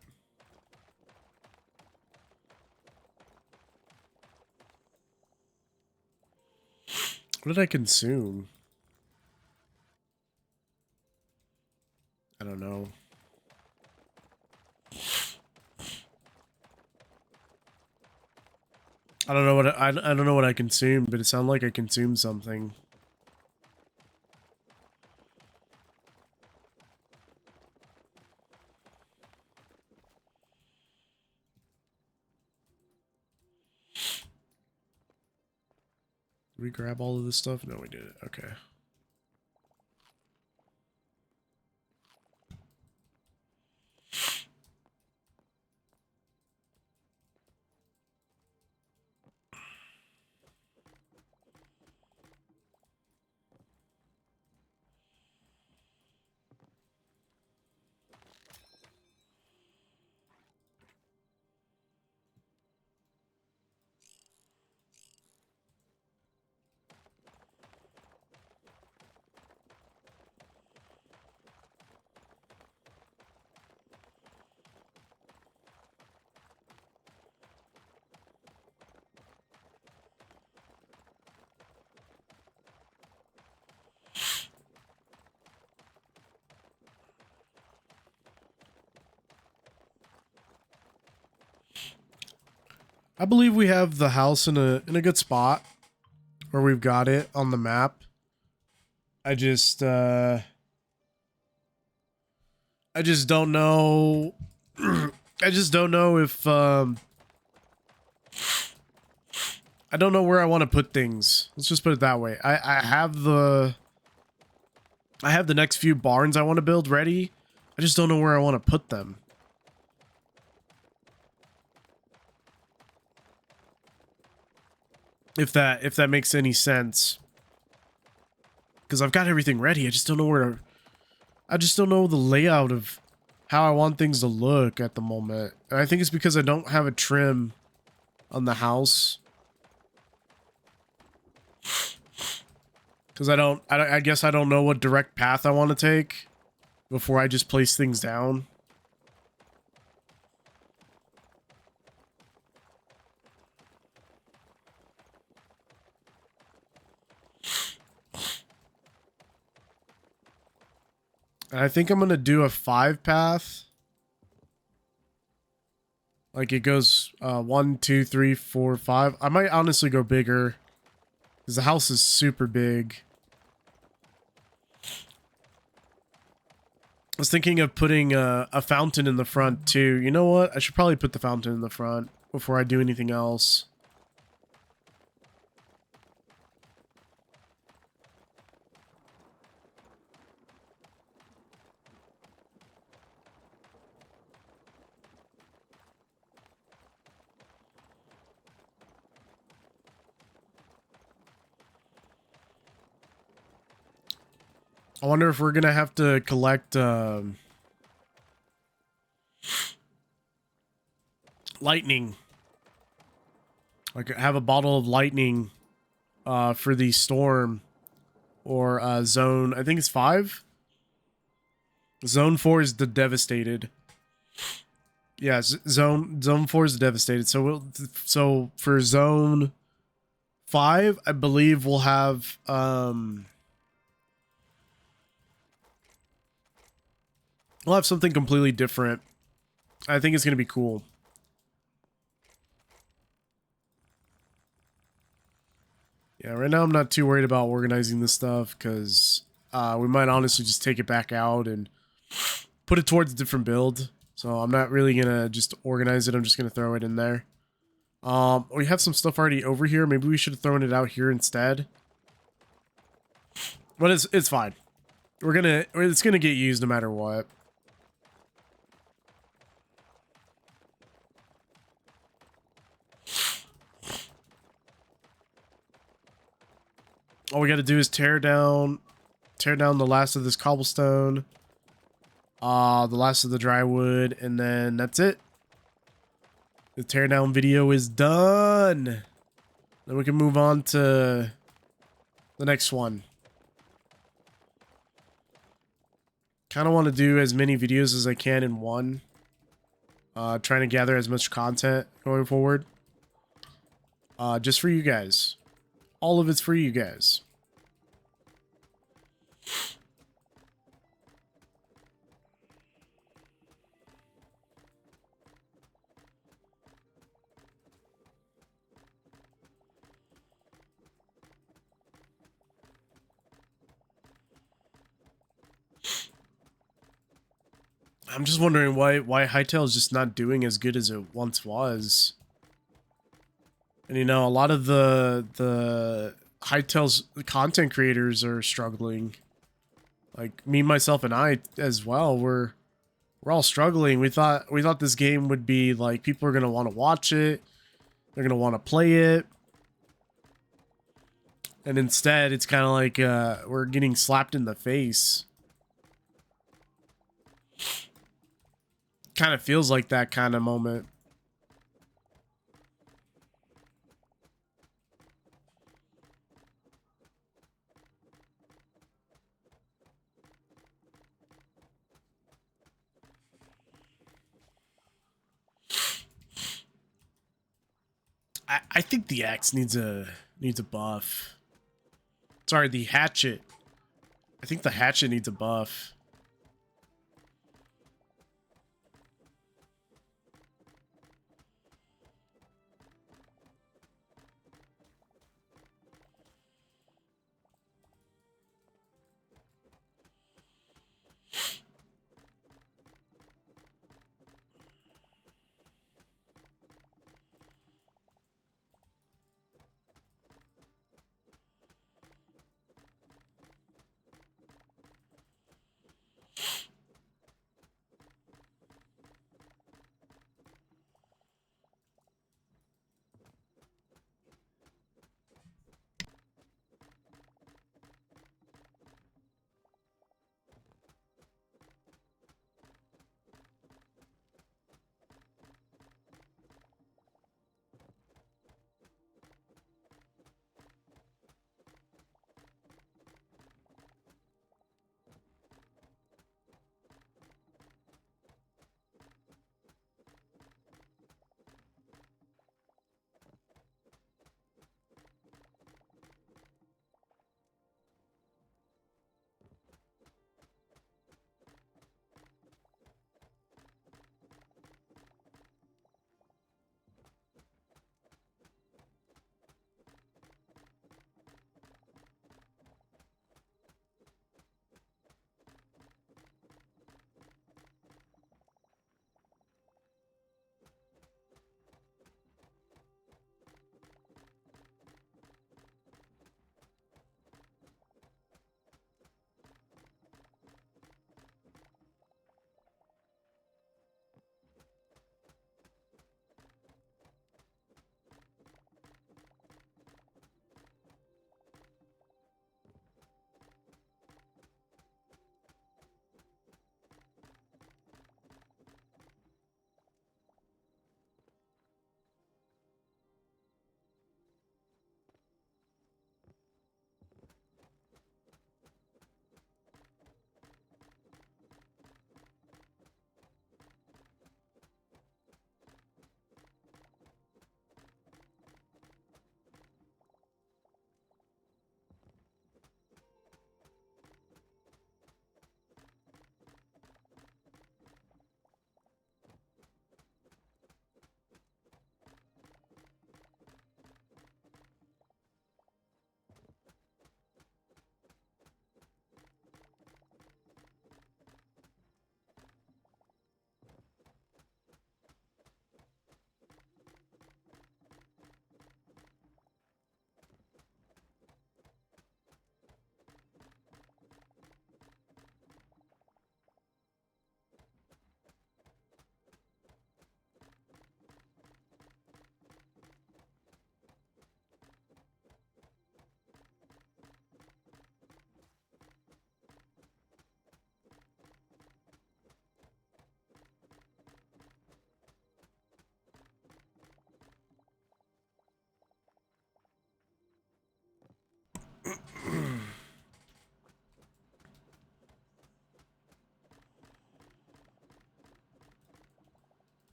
Speaker 1: What did I consume? I don't know. I don't know what I don't know what I consumed, but it sounded like I consumed something. Did we grab all of this stuff? No, we didn't. Okay. I believe we have the house in a good spot where we've got it on the map. I just don't know. I just don't know if I don't know where I want to put things. Let's just put it that way. I have the next few barns I want to build ready. I just don't know where I want to put them. If that makes any sense. Because I've got everything ready. I just don't know where to... I just don't know the layout of how I want things to look at the moment. And I think it's because I don't have a trim on the house. Because I guess I don't know what direct path I want to take before I just place things down. And I think I'm going to do a 5-path. Like it goes 1, 2, 3, 4, 5. I might honestly go bigger. Because the house is super big. I was thinking of putting a fountain in the front too. You know what? I should probably put the fountain in the front before I do anything else. I wonder if we're gonna have to collect like lightning. Like have a bottle of lightning for the storm or zone. I think it's 5. Zone 4 is the devastated. Yeah, zone 4 is devastated. So for zone 5, I believe we'll have something completely different. I think it's gonna be cool. Yeah, right now I'm not too worried about organizing this stuff because we might honestly just take it back out and put it towards a different build. So I'm not really gonna just organize it. I'm just gonna throw it in there. We have some stuff already over here. Maybe we should have thrown it out here instead. But it's fine. It's gonna get used no matter what. All we got to do is tear down the last of this cobblestone, the last of the dry wood, and then that's it. The teardown video is done. Then we can move on to the next one. Kind of want to do as many videos as I can in one. Trying to gather as much content going forward. Just for you guys. All of it's for you guys. I'm just wondering why Hytale is just not doing as good as it once was. And you know, a lot of the Hytale's content creators are struggling. Like me, myself, and I as well. We're all struggling. We thought this game would be like people are gonna want to watch it. They're gonna want to play it. And instead, it's kind of like we're getting slapped in the face. Kind of feels like that kind of moment. I think the axe needs a buff. Sorry, the hatchet. I think the hatchet needs a buff.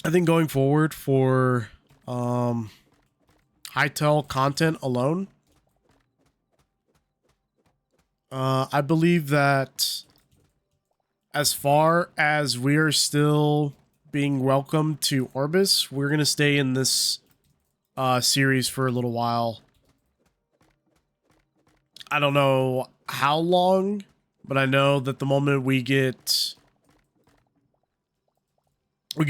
Speaker 1: I think going forward for Hytale content alone, I believe that as far as we are still being welcomed to Orbis, we're gonna stay in this series for a little while. I don't know how long, but I know that the moment we get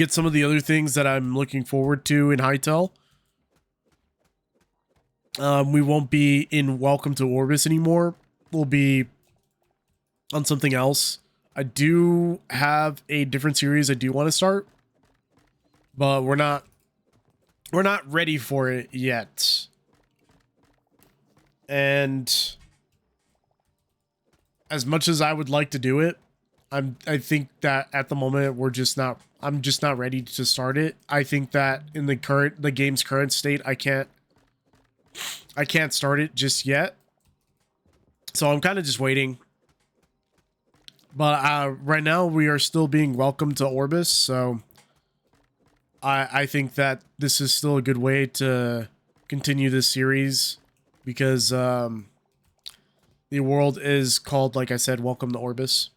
Speaker 1: some of the other things that I'm looking forward to in Hytale, we won't be in Welcome to Orbis anymore. We'll be on something else. I do have a different series I do want to start, but we're not ready for it yet. And as much as I would like to do it, I think that at the moment I'm just not ready to start it. I think that in the game's current state, I can't start it just yet. So I'm kind of just waiting. But right now we are still being welcomed to Orbis, so I think that this is still a good way to continue this series because the world is called, like I said, Welcome to Orbis.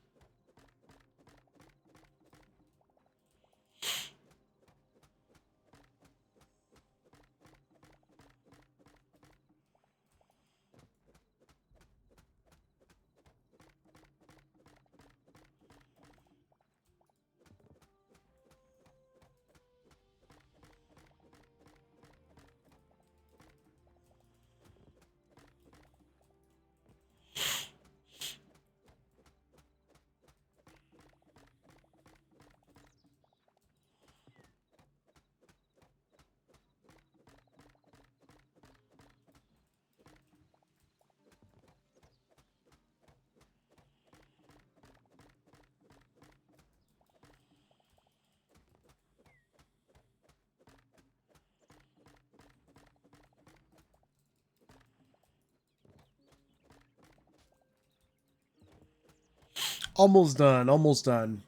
Speaker 1: Almost done, almost done.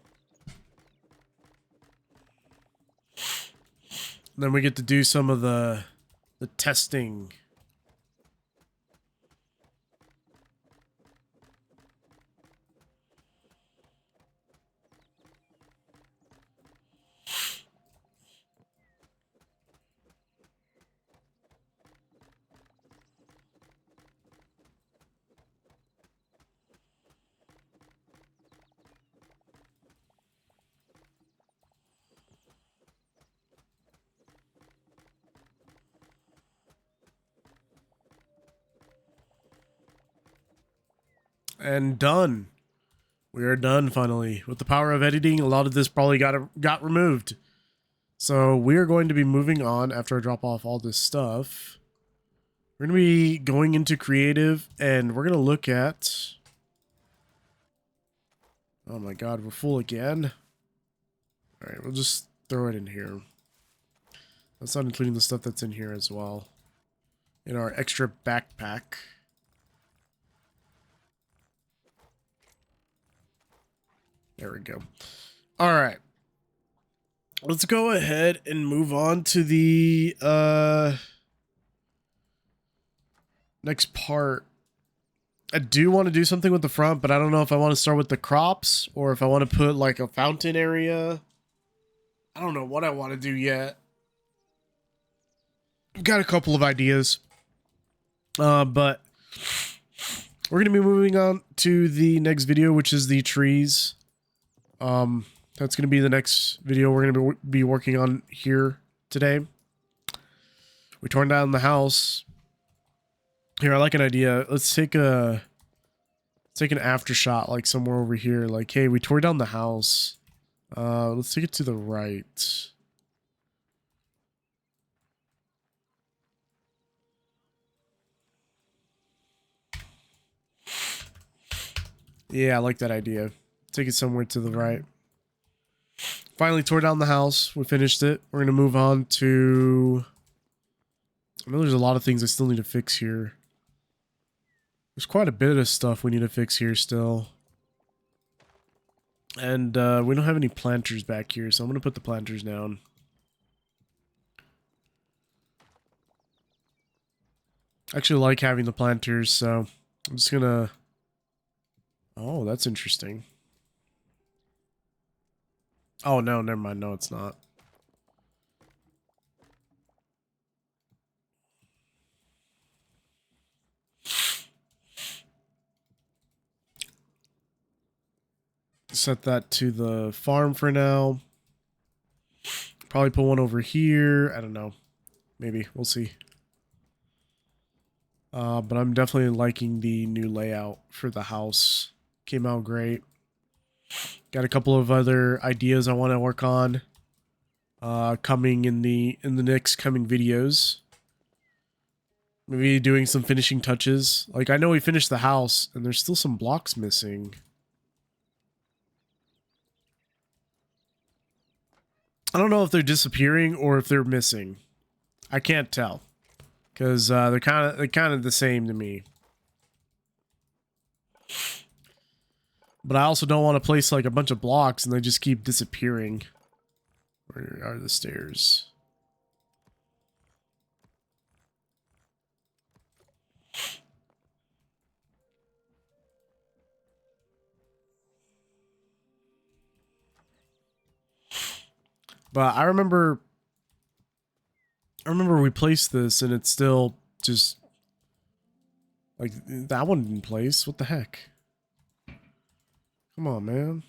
Speaker 1: Then we get to do some of the testing. And done. We are done finally. With the power of editing, a lot of this probably got removed. So we are going to be moving on after I drop off all this stuff. We're going to be going into creative and we're going to look at... Oh my god, we're full again. Alright, we'll just throw it in here. That's not including the stuff that's in here as well. In our extra backpack. There we go. Alright. Let's go ahead and move on to the next part. I do want to do something with the front, but I don't know if I want to start with the crops or if I want to put like a fountain area. I don't know what I want to do yet. I've got a couple of ideas. But we're going to be moving on to the next video, which is the trees. That's going to be the next video we're going to be working on here today. We torn down the house. Here, I like an idea. Let's take an after shot, like somewhere over here. Like, hey, we tore down the house. Let's take it to the right. Yeah, I like that idea. Take it somewhere to the right. Finally tore down the house. We finished it. We're going to move on to... I know there's a lot of things I still need to fix here. There's quite a bit of stuff we need to fix here still. And we don't have any planters back here, so I'm going to put the planters down. I actually like having the planters, so I'm just going to... Oh, that's interesting. Oh, no, never mind. No, it's not. Set that to the farm for now. Probably put one over here. I don't know. Maybe. We'll see. But I'm definitely liking the new layout for the house. Came out great. Got a couple of other ideas I want to work on. Coming in the next coming videos. Maybe doing some finishing touches. Like, I know we finished the house, and there's still some blocks missing. I don't know if they're disappearing or if they're missing. I can't tell, because they're kind of the same to me. But I also don't want to place like a bunch of blocks and they just keep disappearing. Where are the stairs? But I remember we placed this and it's still just like that one didn't place. What the heck? Come on, man.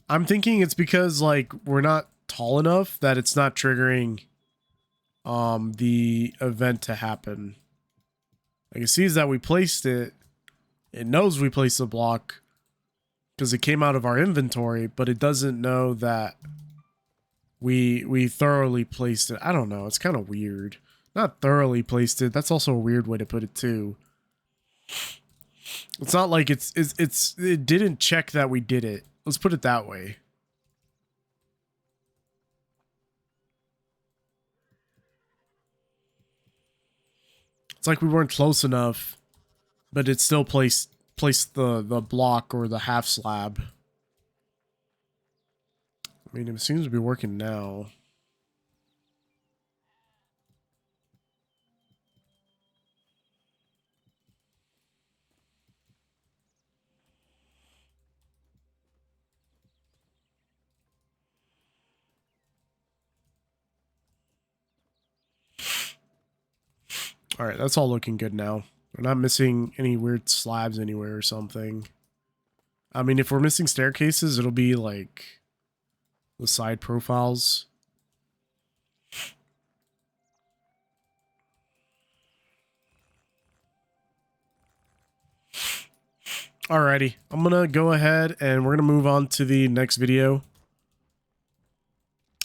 Speaker 1: I'm thinking it's because like we're not tall enough that it's not triggering the event to happen. Like it sees that we placed it. It knows we placed the block because it came out of our inventory, but it doesn't know that we thoroughly placed it. I don't know. It's kind of weird. Not thoroughly placed it. That's also a weird way to put it too. It's not like it didn't check that we did it. Let's put it that way. It's like we weren't close enough, but it still placed the block or the half slab. I mean, it seems to be working now. All right, that's all looking good now. We're not missing any weird slabs anywhere or something. I mean, if we're missing staircases, it'll be like the side profiles. Alrighty, I'm gonna go ahead and we're gonna move on to the next video.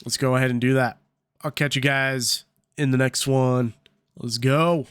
Speaker 1: Let's go ahead and do that. I'll catch you guys in the next one. Let's go.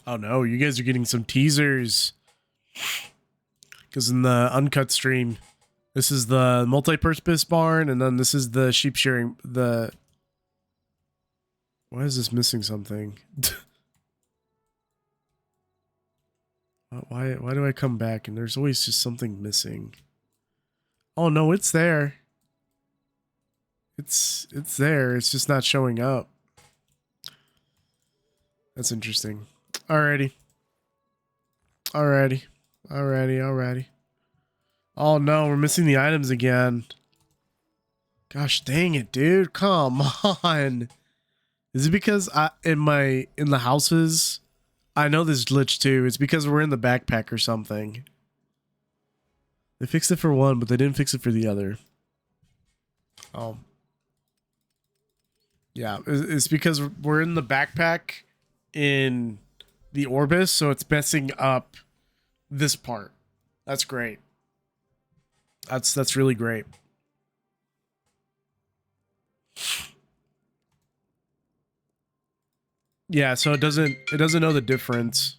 Speaker 1: Oh no, you guys are getting some teasers. Because in the uncut stream, this is the multi-purpose barn, and then this is the sheep shearing. Why is this missing something? Why do I come back and there's always just something missing? Oh no, it's there. It's there. It's just not showing up. That's interesting. Alrighty. Alrighty. Alrighty. Oh no, we're missing the items again. Gosh dang it, dude. Come on. Is it because in the houses, I know this glitch too. It's because we're in the backpack or something. They fixed it for one, but they didn't fix it for the other. Oh. Yeah, it's because we're in the backpack in the Orbis, so it's messing up this part. That's great. That's really great. Yeah, so it doesn't know the difference.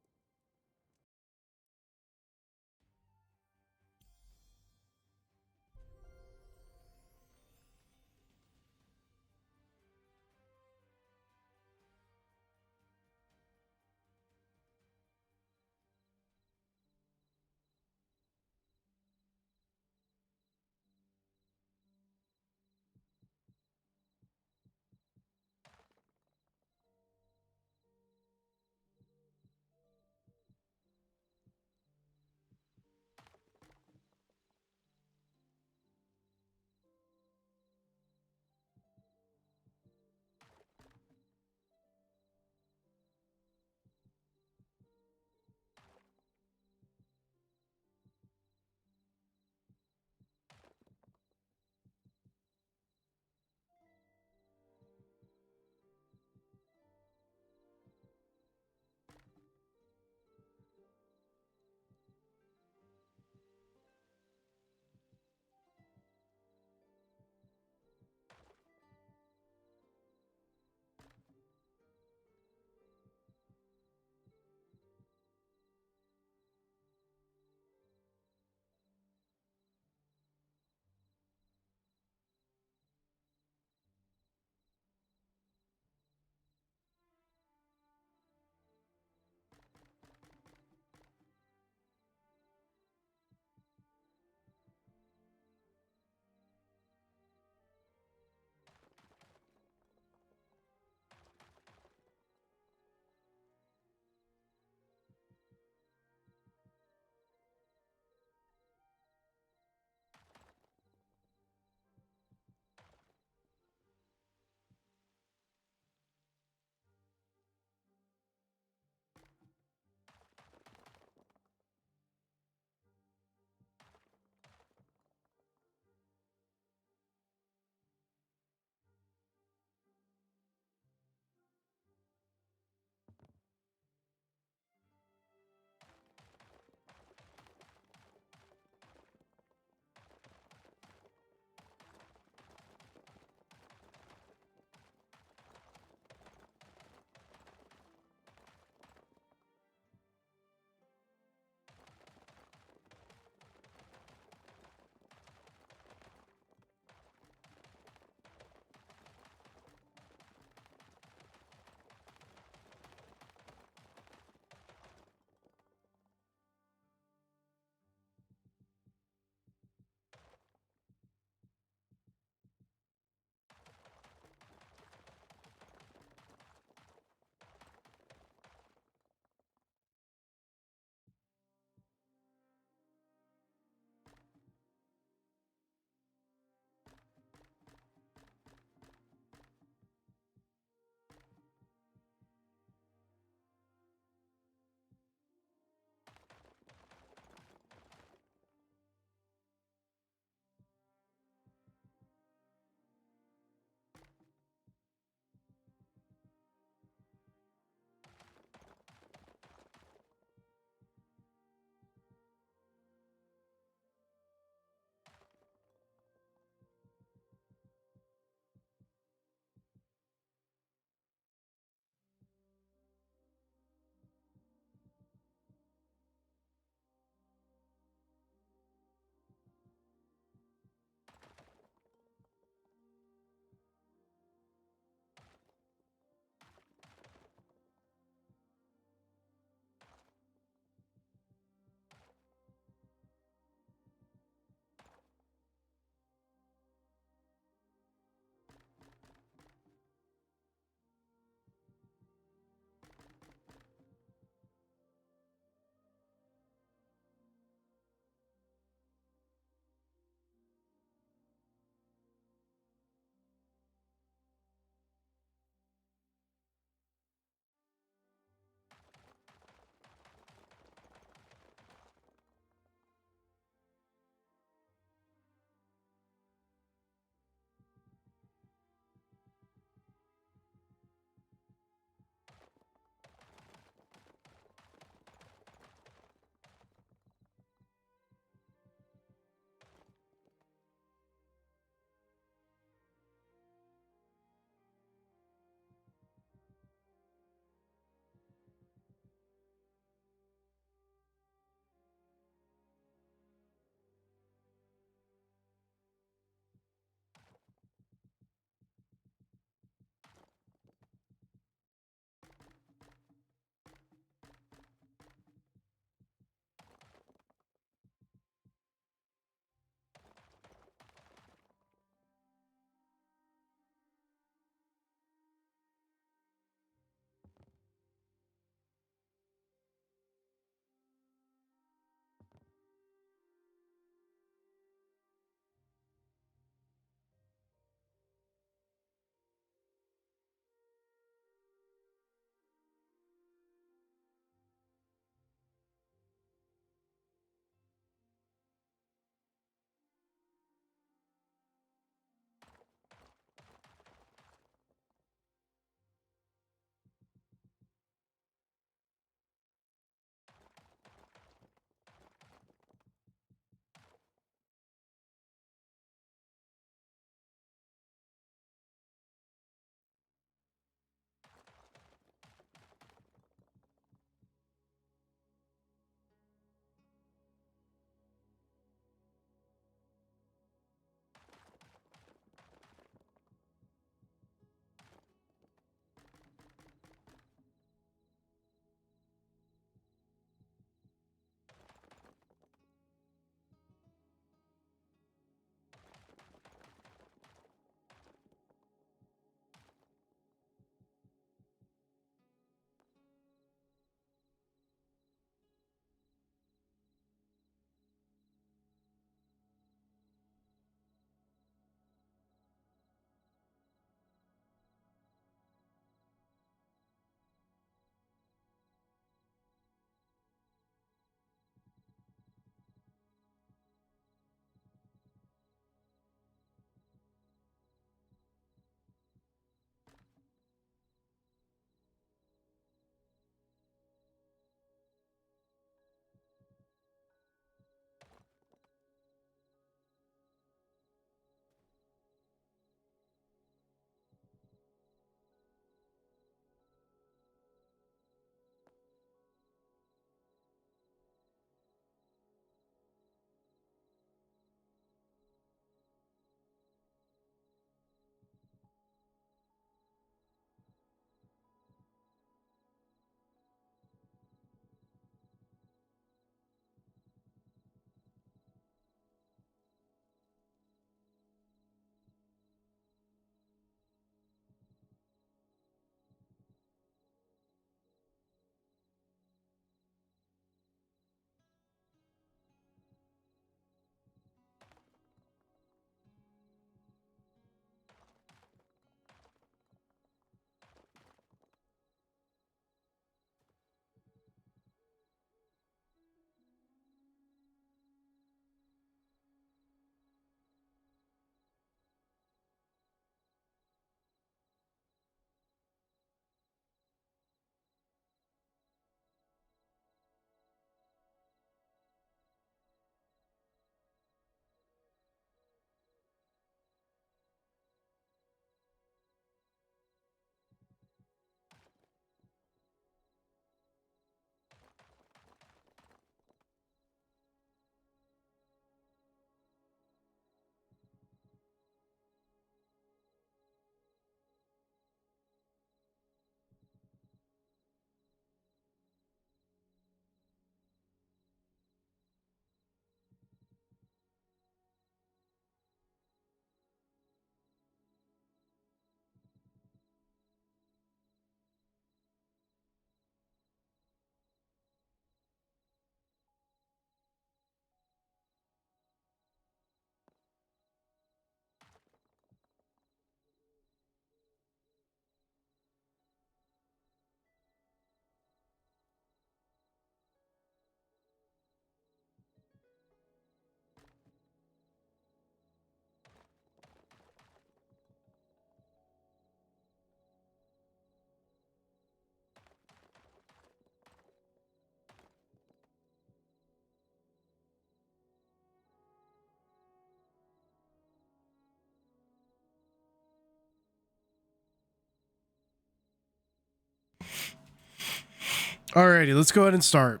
Speaker 1: Alrighty, let's go ahead and start.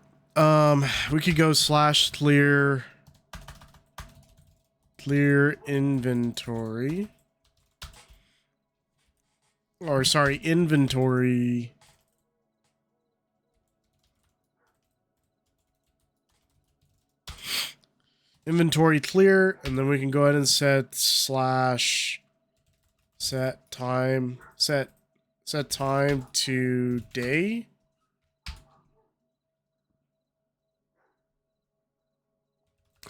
Speaker 1: We could go slash clear inventory. Or sorry, inventory. Inventory clear, and then we can go ahead and set slash set time to day.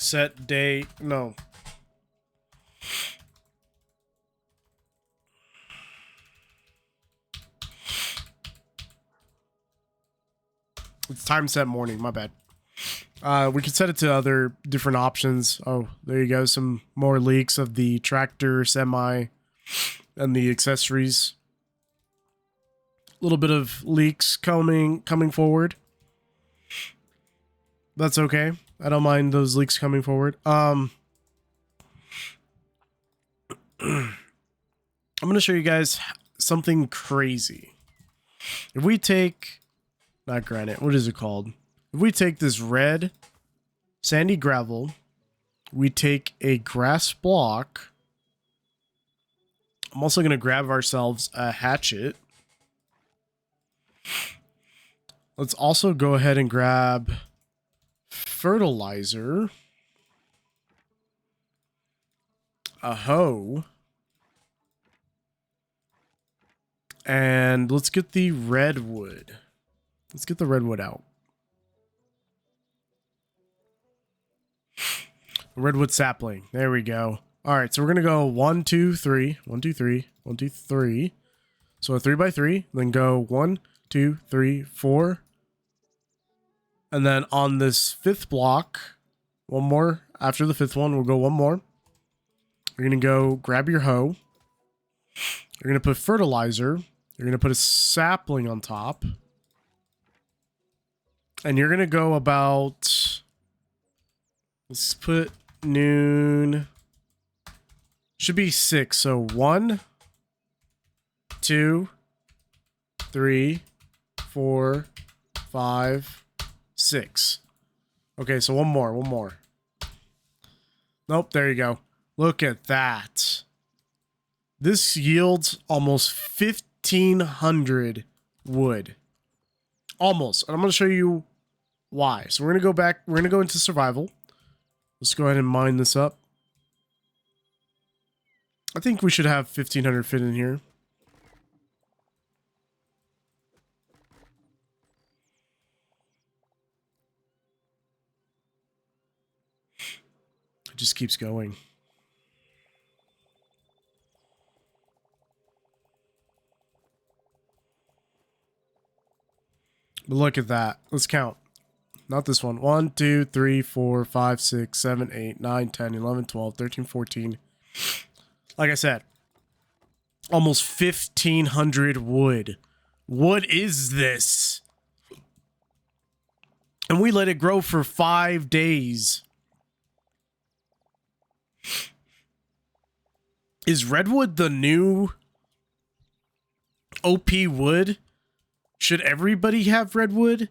Speaker 1: Set day, no. It's time set morning, my bad. We could set it to other different options. Oh, there you go. Some more leaks of the tractor, semi, and the accessories. A little bit of leaks coming forward. That's okay. I don't mind those leaks coming forward. I'm going to show you guys something crazy. If we take, not granite, what is it called? If we take this red sandy gravel, we take a grass block. I'm also going to grab ourselves a hatchet. Let's also go ahead and grab fertilizer, a hoe, and let's get the redwood. Let's get the redwood out. Redwood sapling. There we go. All right, so we're gonna go 1, 2, 3, 1, 2, 3, 1, 2, 3. So a 3 by 3. Then go 1, 2, 3, 4. And then on this fifth block, one more. After the fifth one, we'll go one more. You're gonna go grab your hoe. You're gonna put fertilizer. You're gonna put a sapling on top. And you're gonna go about, let's put noon. Should be 6. So 1, 2, 3, 4, 5, 6. Okay, so one more. Nope, there you go. Look at that. This yields almost 1,500 wood. Almost. And I'm going to show you why. So we're going to go back. We're going to go into survival. Let's go ahead and mine this up. I think we should have 1,500 fit in here. It just keeps going. But look at that. Let's count. Not this one. 1, 2, 3, 4, 5, 6, 7, 8, 9, 10, 11, 12, 13, 14. Like I said, almost 1,500 wood. What is this? And we let it grow for 5 days. Is redwood the new OP wood? Should everybody have redwood?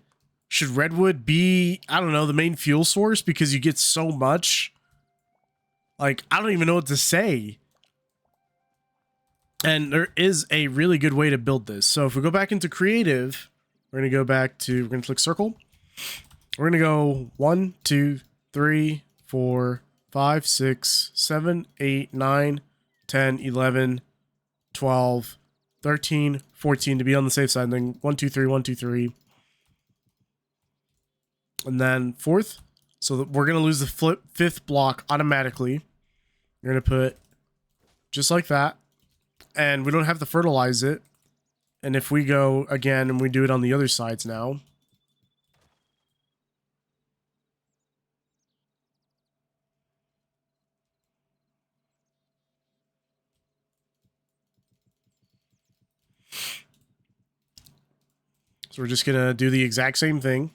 Speaker 1: Should redwood be, I don't know, the main fuel source because you get so much? Like, I don't even know what to say. And there is a really good way to build this. So if we go back into creative, we're going to go back to, we're going to click circle. We're going to go 1, 2, 3, 4, 5, 6, 7, 8, 9, 10, 11, 12, 13, 14 to be on the safe side. And then 1, 2, 3, 1, 2, 3. And then fourth. So that we're going to lose the fifth block automatically. You're going to put just like that. And we don't have to fertilize it. And if we go again and we do it on the other sides now. So we're just going to do the exact same thing.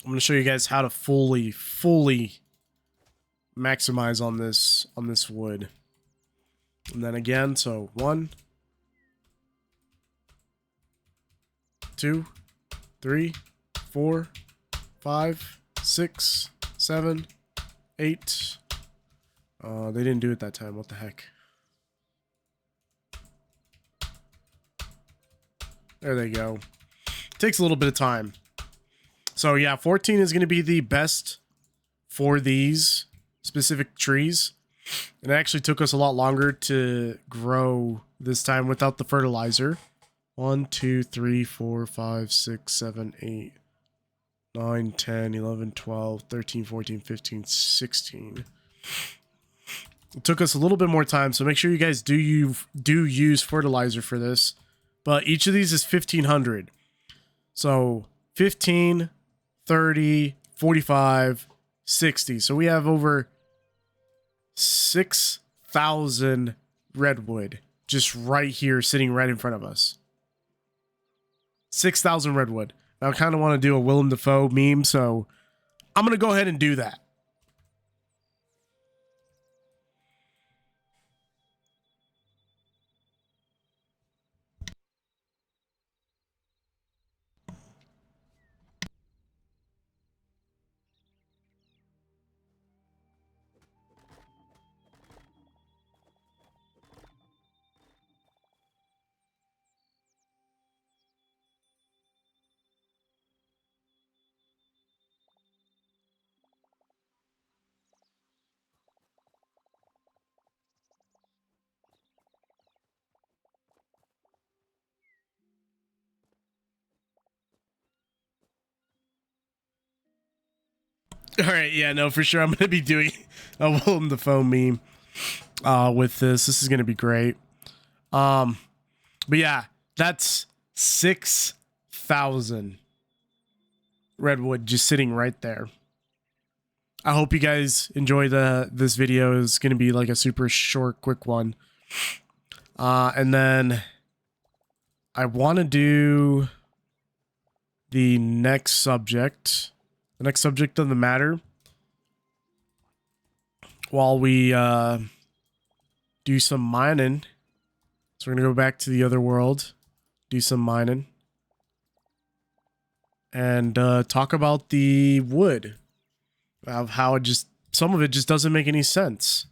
Speaker 1: I'm gonna show you guys how to fully maximize on this wood. And then again, so 1, 2, 3, 4, 5, 6, 7, 8. They didn't do it that time. What the heck? There they go. Takes a little bit of time. So yeah, 14 is going to be the best for these specific trees. It actually took us a lot longer to grow this time without the fertilizer. 1, 2, 3, 4, 5, 6, 7, 8, 9, 10, 11, 12, 13, 14, 15, 16. It took us a little bit more time, so make sure you guys do use fertilizer for this. But each of these is 1,500. So 15, 30, 45, 60. So we have over 6,000 redwood just right here sitting right in front of us. 6,000 redwood. Now I kind of want to do a Willem Dafoe meme, so I'm going to go ahead and do that. All right, yeah, no, for sure. I'm going to be doing a Willem Dafoe meme with this. This is going to be great. But yeah, that's 6,000 redwood just sitting right there. I hope you guys enjoy this video. It's going to be like a super short, quick one. And then I want to do the next subject. The next subject of the matter, while we do some mining. So we're going to go back to the other world, do some mining, and talk about the wood, of how it just, some of it just doesn't make any sense.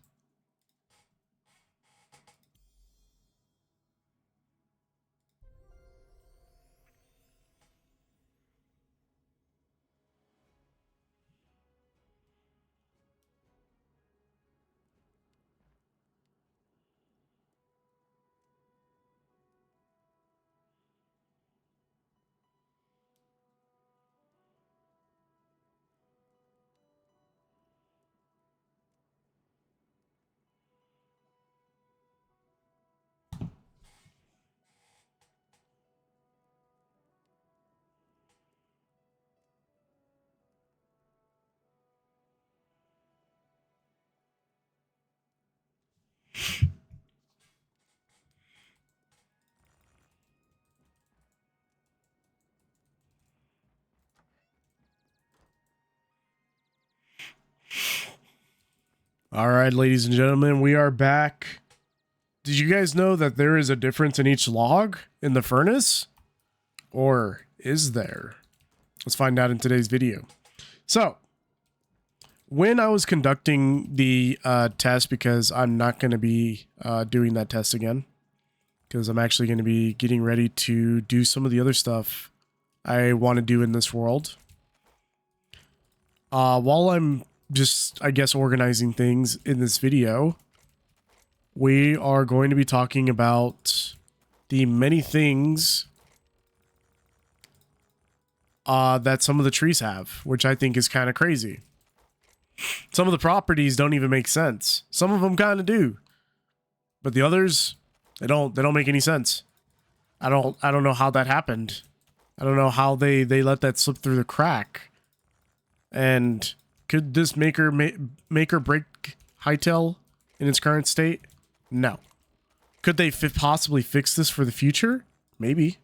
Speaker 1: All right, ladies and gentlemen, we are back. Did you guys know that there is a difference in each log in the furnace? Or is there? Let's find out in today's video. So, when I was conducting the test, because I'm not going to be doing that test again, because I'm actually going to be getting ready to do some of the other stuff I want to do in this world. While I'm just, I guess, organizing things in this video, we are going to be talking about the many things that some of the trees have, which I think is kind of crazy. Some of the properties don't even make sense. Some of them kind of do, but the others, they don't make any sense. I don't know how that happened. I don't know how they let that slip through the crack. And could this make or break Hytale in its current state? No. Could they possibly fix this for the future? Maybe.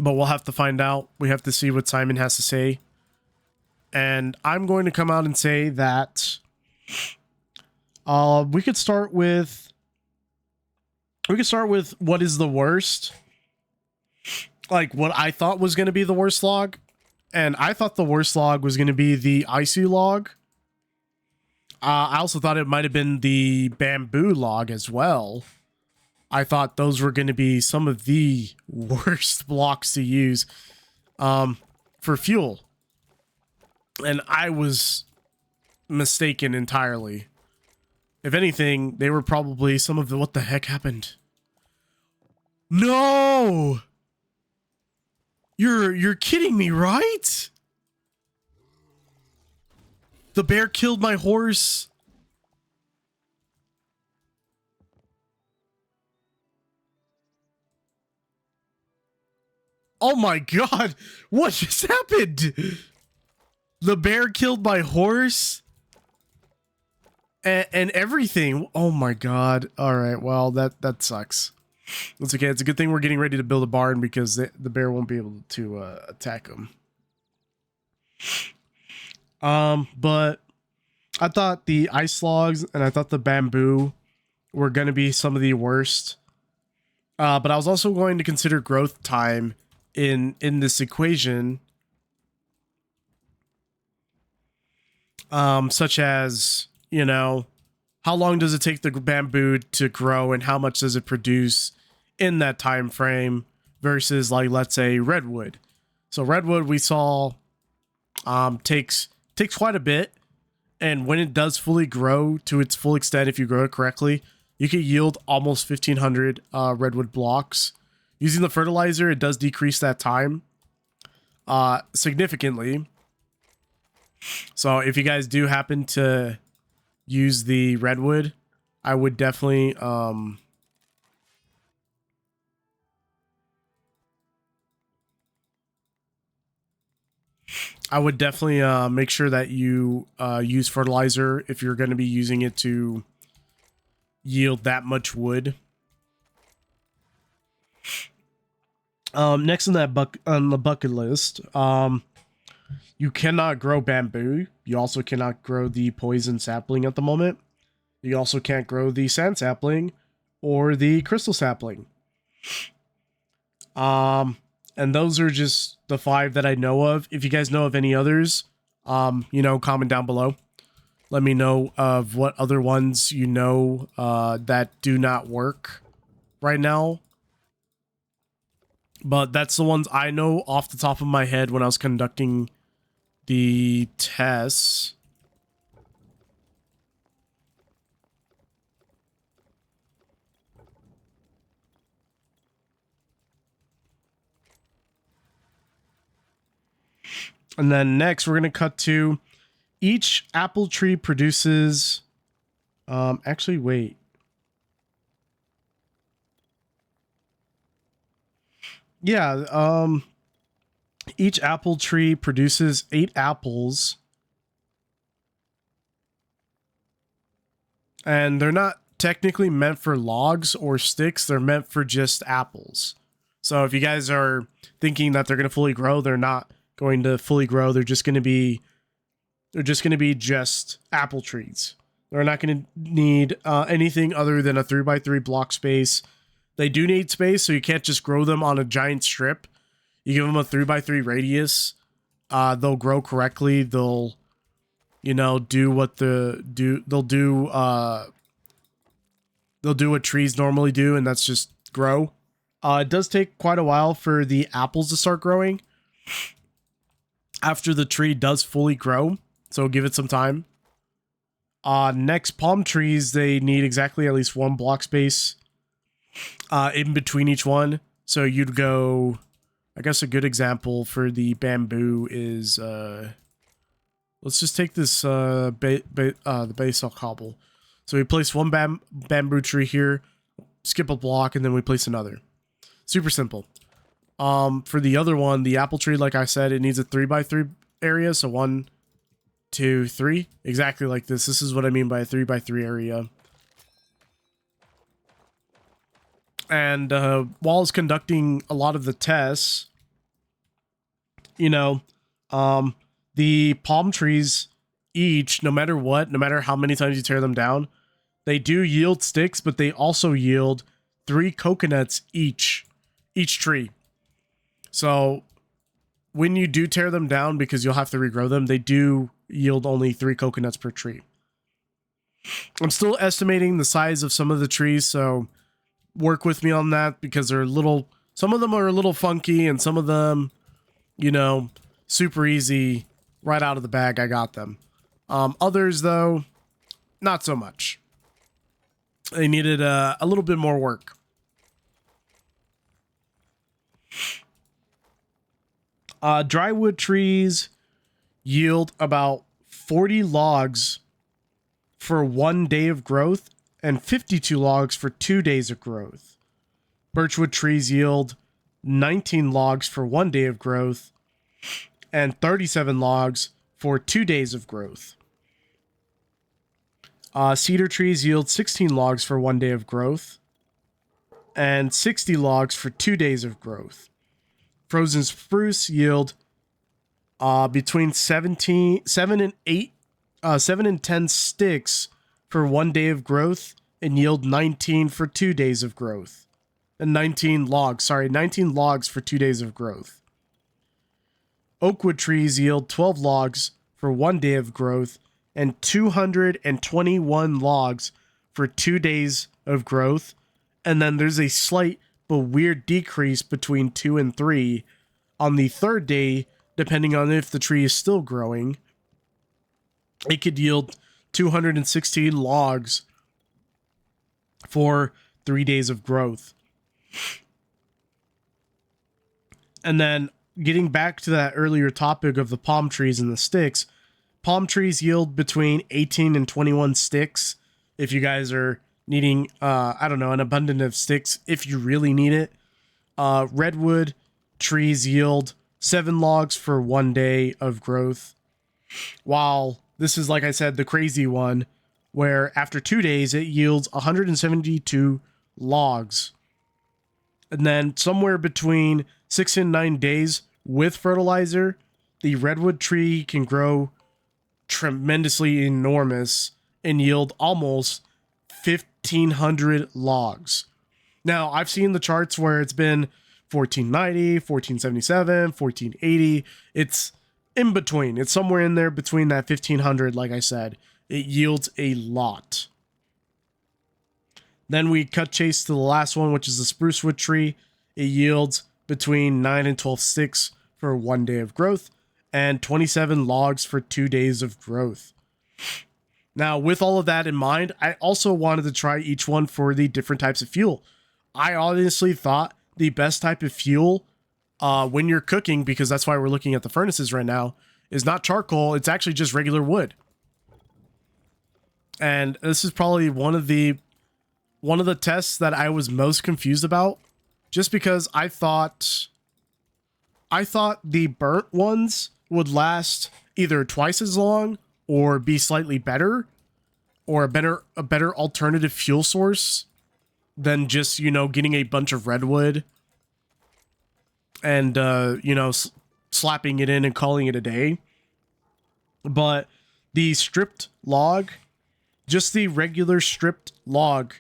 Speaker 1: but we'll have to find out. We have to see what Simon has to say. And I'm going to come out and say that we could start with what is the worst, like what I thought was going to be the worst log. And I thought the worst log was going to be the IC log. I also thought it might have been the bamboo log as well. I thought those were going to be some of the worst blocks to use for fuel. And I was mistaken entirely. If anything, they were probably some of the... What the heck happened? No! You're kidding me, right? The bear killed my horse. Oh my god! What just happened? The bear killed my horse? And everything. Oh my god. Alright, well, that sucks. That's okay. It's a good thing we're getting ready to build a barn because the bear won't be able to attack him. But I thought the ice logs and I thought the bamboo were going to be some of the worst. But I was also going to consider growth time in this equation. Such as, you know, how long does it take the bamboo to grow and how much does it produce in that time frame versus, like, let's say redwood. So redwood we saw takes quite a bit, and when it does fully grow to its full extent, if you grow it correctly, you can yield almost 1,500 redwood blocks. Using the fertilizer, it does decrease that time significantly. So if you guys do happen to use the redwood, I would definitely make sure that you use fertilizer if you're going to be using it to yield that much wood. Next on the bucket list, you cannot grow bamboo. You also cannot grow the poison sapling at the moment. You also can't grow the sand sapling or the crystal sapling. And those are just the 5 that I know of. If you guys know of any others, you know, comment down below. Let me know of what other ones you know that do not work right now. But that's the ones I know off the top of my head when I was conducting the tests. And then next, we're going to cut to each apple tree produces... actually, wait. Yeah, each apple tree produces 8 apples. And they're not technically meant for logs or sticks. They're meant for just apples. So if you guys are thinking that they're going to fully grow, they're not going to fully grow. They're just going to be just apple trees. They're not going to need anything other than a 3x3 block space. They do need space, so you can't just grow them on a giant strip. You give them a 3x3 radius, they'll grow correctly. They'll, you know, do what they'll do what trees normally do, and that's just grow. It does take quite a while for the apples to start growing after the tree does fully grow, so give it some time. Next, palm trees, they need exactly at least 1 block space in between each one. So you'd go, I guess a good example for the bamboo is, let's just take this, the basalt cobble. So we place one bamboo tree here, skip a block, and then we place another. Super simple. For the other one, the apple tree, like I said, it needs a 3x3 area. So 1, 2, 3, exactly like this. This is what I mean by a 3x3 area. And while I was conducting a lot of the tests, you know, the palm trees each, no matter what, no matter how many times you tear them down, they do yield sticks, but they also yield 3 coconuts each tree. So when you do tear them down, because you'll have to regrow them, they do yield only 3 coconuts per tree. I'm still estimating the size of some of the trees, so work with me on that, because they're some of them are a little funky, and some of them, you know, super easy right out of the bag. I got them. Others, though, not so much. They needed a little bit more work. Drywood trees yield about 40 logs for 1 day of growth and 52 logs for 2 days of growth. Birchwood trees yield 19 logs for 1 day of growth and 37 logs for 2 days of growth. Cedar trees yield 16 logs for 1 day of growth and 60 logs for 2 days of growth. Frozen spruce yield between 7 and 10 sticks for 1 day of growth and yield 19 for 2 days of growth. And 19 logs for 2 days of growth. Oakwood trees yield 12 logs for 1 day of growth and 221 logs for 2 days of growth. And then there's a slight but weird decrease between 2 and 3 on the 3rd day, depending on if the tree is still growing. It could yield 216 logs for 3 days of growth. And then getting back to that earlier topic of the palm trees and the sticks, palm trees yield between 18 and 21 sticks. If you guys are needing, an abundance of sticks, if you really need it. Redwood trees yield 7 logs for 1 day of growth. While this is, like I said, the crazy one, where after 2 days, it yields 172 logs. And then somewhere between 6 and 9 days with fertilizer, the redwood tree can grow tremendously enormous and yield almost 1,500 logs. Now, I've seen the charts where it's been 1490, 1477, 1480. It's in between. It's somewhere in there between that 1,500, like I said. It yields a lot. Then we cut chase to the last one, which is the spruce wood tree. It yields between 9 and 12 sticks for 1 day of growth and 27 logs for 2 days of growth. Now, with all of that in mind, I also wanted to try each one for the different types of fuel. I honestly thought the best type of fuel when you're cooking, because that's why we're looking at the furnaces right now, is not charcoal. It's actually just regular wood. And this is probably one of the tests that I was most confused about, just because I thought the burnt ones would last either twice as long or be slightly better, or a better alternative fuel source than just, getting a bunch of redwood and, slapping it in and calling it a day. But the stripped log, just the regular stripped log,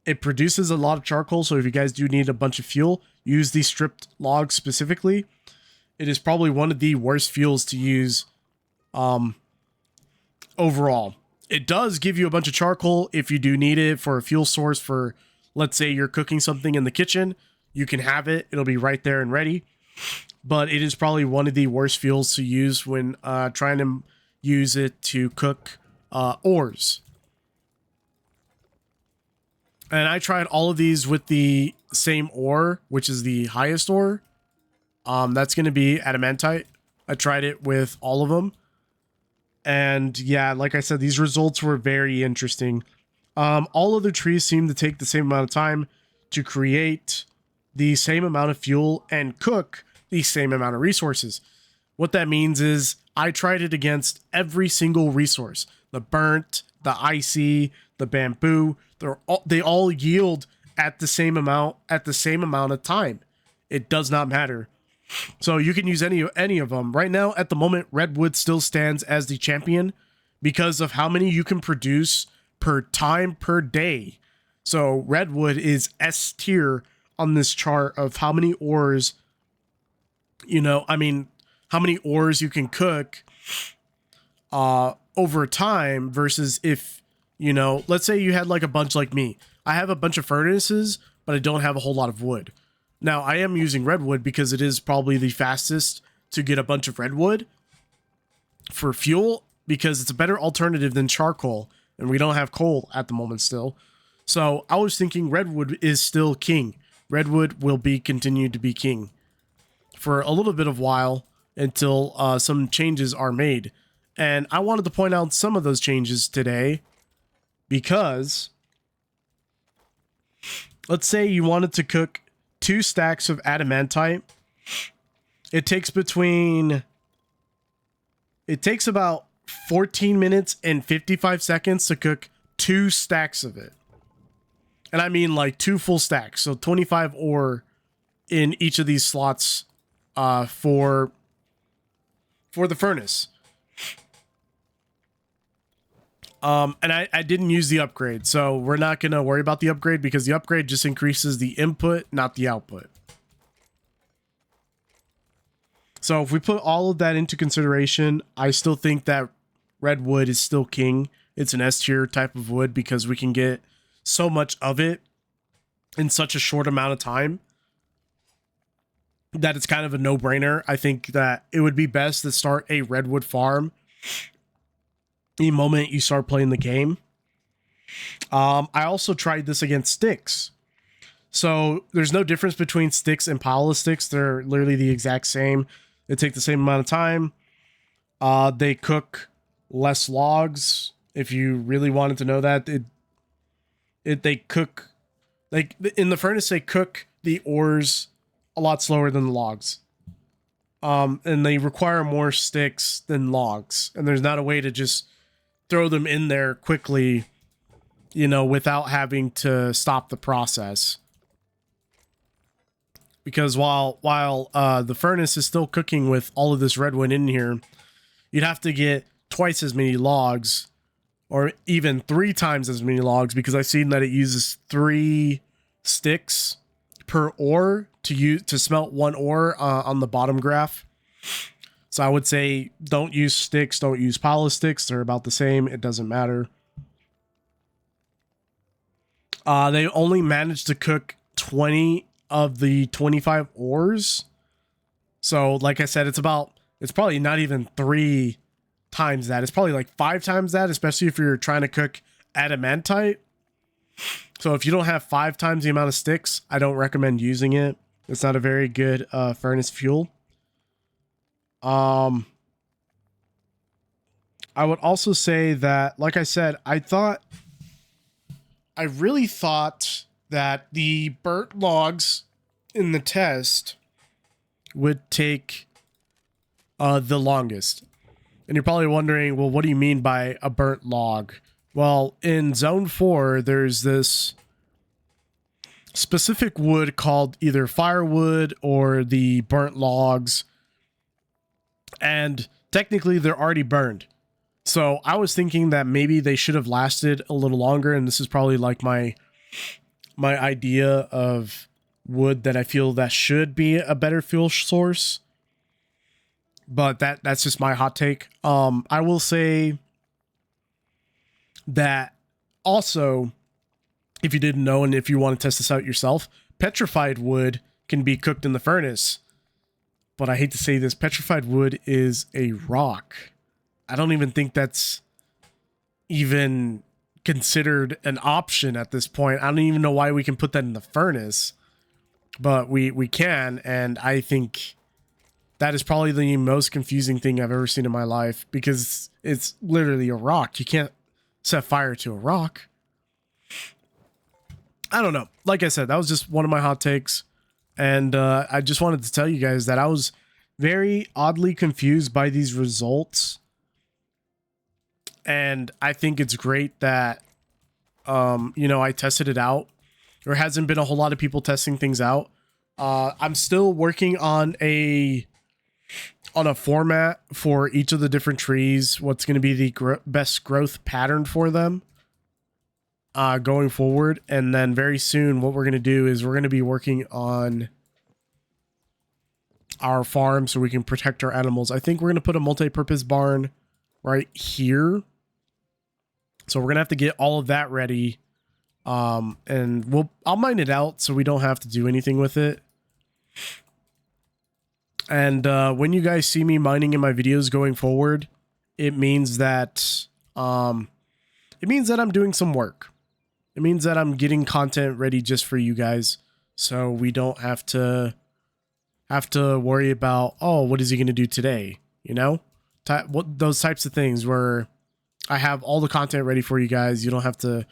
Speaker 1: it produces a lot of charcoal. So if you guys do need a bunch of fuel, use the stripped log specifically. It is probably one of the worst fuels to use overall. It does give you a bunch of charcoal if you do need it for a fuel source for, let's say you're cooking something in the kitchen. You can have it. It'll be right there and ready. But it is probably one of the worst fuels to use when trying to use it to cook ores. And I tried all of these with the same ore, which is the highest ore. That's going to be adamantite. I tried it with all of them. And yeah, like I said, these results were very interesting. All of the trees seem to take the same amount of time to create the same amount of fuel and cook the same amount of resources. What that means is I tried it against every single resource. The burnt, the icy, the bamboo, they all yield at the same amount of time. It does not matter. So you can use any of them. Right now, at the moment, Redwood still stands as the champion because of how many you can produce per time per day. So Redwood is S tier on this chart of how many ores, how many ores you can cook over time versus if, let's say you had like a bunch like me. I have a bunch of furnaces, but I don't have a whole lot of wood. Now, I am using redwood because it is probably the fastest to get a bunch of redwood for fuel because it's a better alternative than charcoal, and we don't have coal at the moment still. So I was thinking redwood is still king. Redwood will be continued to be king for a little bit of while until some changes are made. And I wanted to point out some of those changes today because let's say you wanted to cook 2 stacks of adamantite. It takes about 14 minutes and 55 seconds to cook 2 stacks of it. And I mean like 2 full stacks. So 25 ore in each of these slots for the furnace. And I didn't use the upgrade, so we're not going to worry about the upgrade because the upgrade just increases the input, not the output. So if we put all of that into consideration, I still think that redwood is still king. It's an S tier type of wood because we can get so much of it in such a short amount of time that it's kind of a no-brainer. I think that it would be best to start a redwood farm the moment you start playing the game. I also tried this against sticks. So there's no difference between sticks and pile of sticks. They're literally the exact same. They take the same amount of time. They cook less logs. If you really wanted to know that, they cook, like in the furnace, they cook the ores a lot slower than the logs. And they require more sticks than logs. And there's not a way to just throw them in there quickly, without having to stop the process. Because while the furnace is still cooking with all of this redwood in here, you'd have to get twice as many logs, or even 3 times as many logs, because I've seen that it uses 3 sticks per ore to smelt 1 ore on the bottom graph. So I would say don't use sticks, don't use pile of sticks. They're about the same. It doesn't matter. They only managed to cook 20 of the 25 ores. So like I said, it's probably not even 3 times that. It's probably like 5 times that, especially if you're trying to cook adamantite. So if you don't have 5 times the amount of sticks, I don't recommend using it. It's not a very good furnace fuel. I would also say that, like I said, I really thought that the burnt logs in the test would take the longest. And you're probably wondering, well, what do you mean by a burnt log? Well, in Zone 4, there's this specific wood called either firewood or the burnt logs. And technically, they're already burned. So I was thinking that maybe they should have lasted a little longer. And this is probably like my idea of wood that I feel that should be a better fuel source. But that's just my hot take. I will say that also, if you didn't know and if you want to test this out yourself, petrified wood can be cooked in the furnace. But I hate to say this, petrified wood is a rock. I don't even think that's even considered an option at this point. I don't even know why we can put that in the furnace. But we can, and I think that is probably the most confusing thing I've ever seen in my life, because it's literally a rock. You can't set fire to a rock. I don't know. Like I said, that was just one of my hot takes. And I just wanted to tell you guys that I was very oddly confused by these results. And I think it's great that, I tested it out. There hasn't been a whole lot of people testing things out. I'm still working on a format for each of the different trees. What's going to be the best growth pattern for them going forward. And then very soon, what we're going to do is we're going to be working on our farm so we can protect our animals. I think we're going to put a multi-purpose barn right here. So we're going to have to get all of that ready. And I'll mine it out so we don't have to do anything with it. And when you guys see me mining in my videos going forward, it means that I'm doing some work. It means that I'm getting content ready just for you guys, so we don't have to worry about, oh, what is he going to do today? You know, those types of things where I have all the content ready for you guys. You don't have to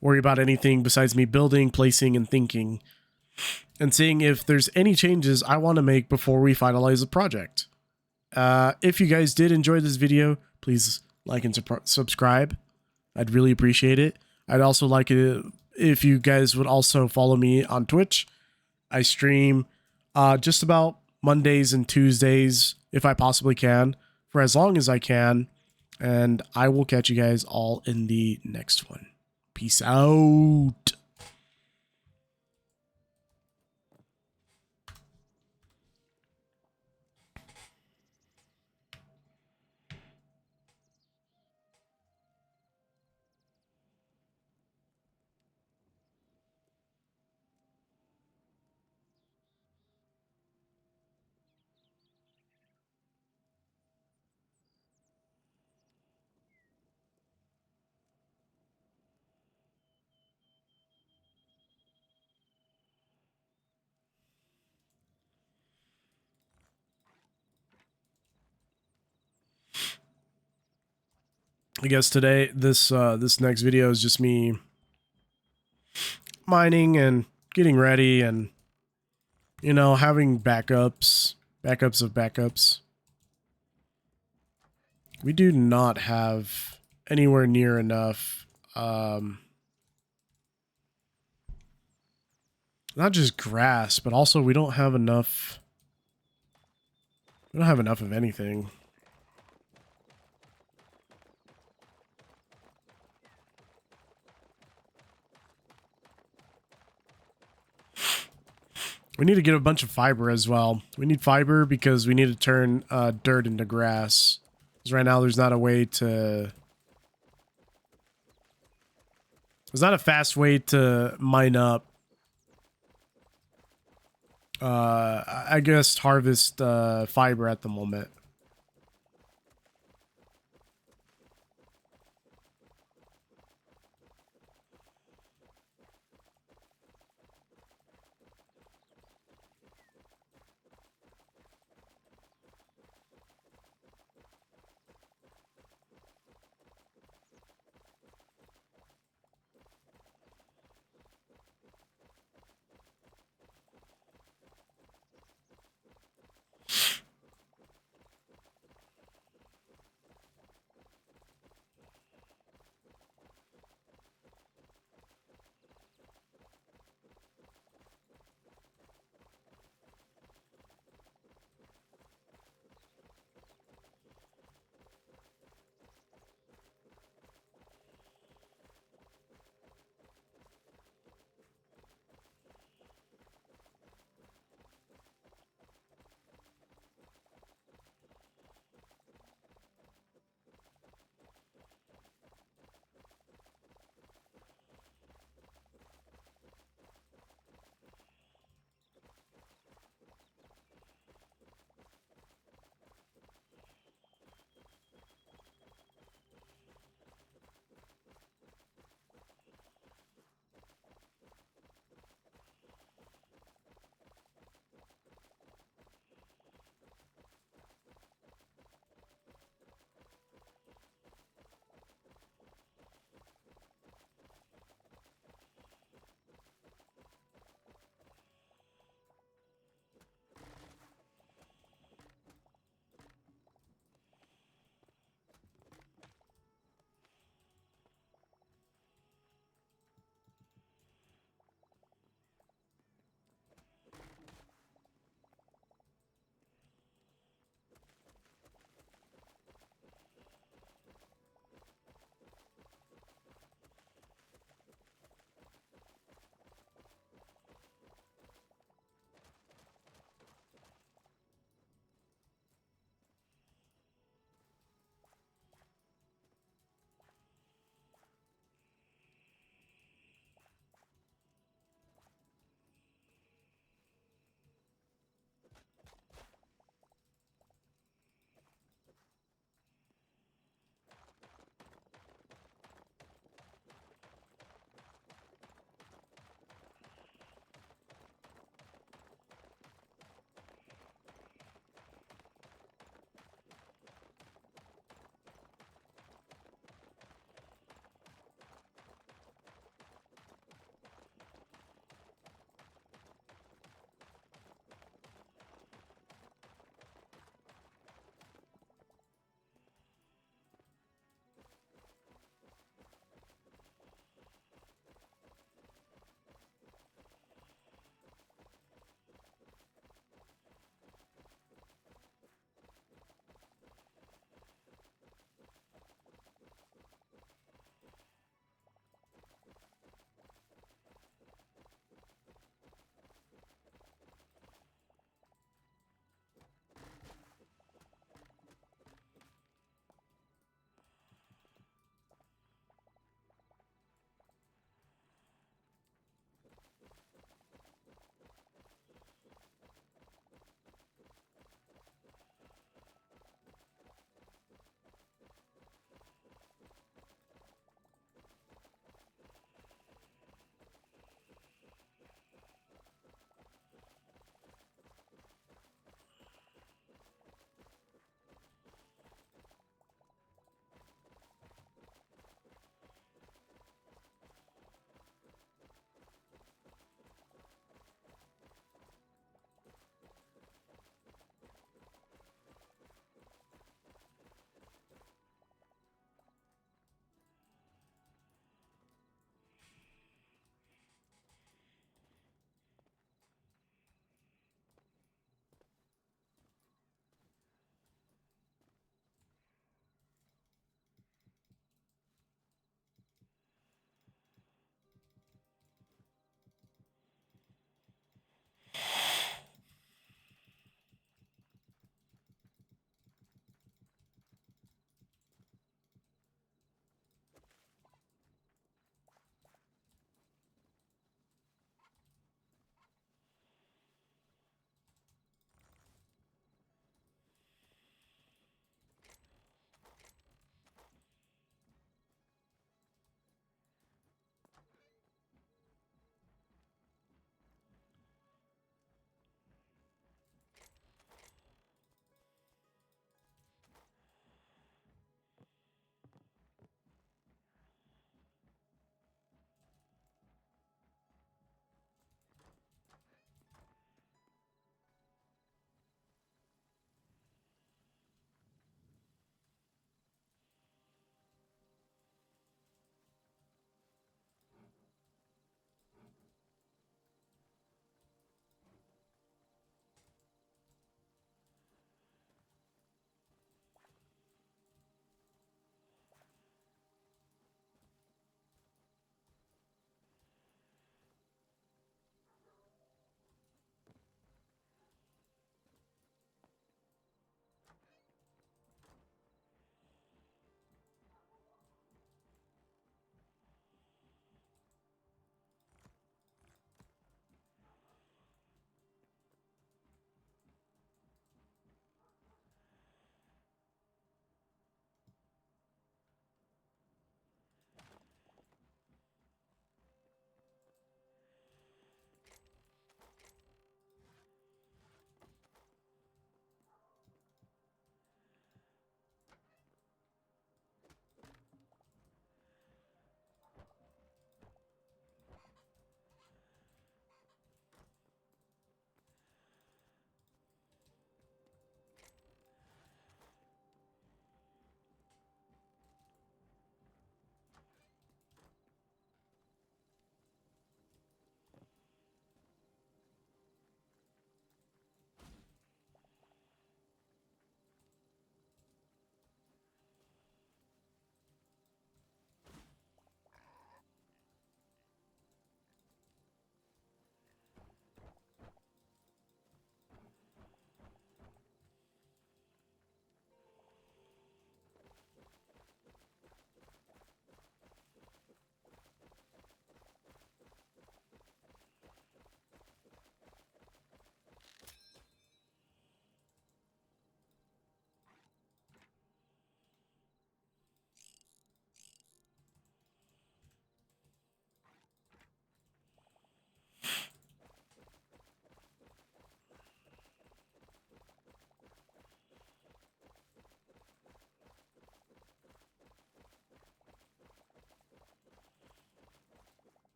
Speaker 1: worry about anything besides me building, placing, and thinking, and seeing if there's any changes I want to make before we finalize the project. If you guys did enjoy this video, please like and subscribe. I'd really appreciate it. I'd also like it if you guys would also follow me on Twitch. I stream just about Mondays and Tuesdays, if I possibly can, for as long as I can. And I will catch you guys all in the next one. Peace out. I guess today, this next video is just me mining and getting ready and, you know, having backups of backups. We do not have anywhere near enough, not just grass, but also we don't have enough of anything. We need to get a bunch of fiber as well. We need fiber because we need to turn dirt into grass. Because right now there's not a way to... There's not a fast way to mine up. I guess harvest fiber at the moment.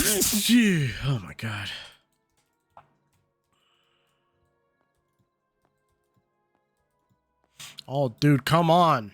Speaker 1: Gee, oh my god. Oh, dude, come on.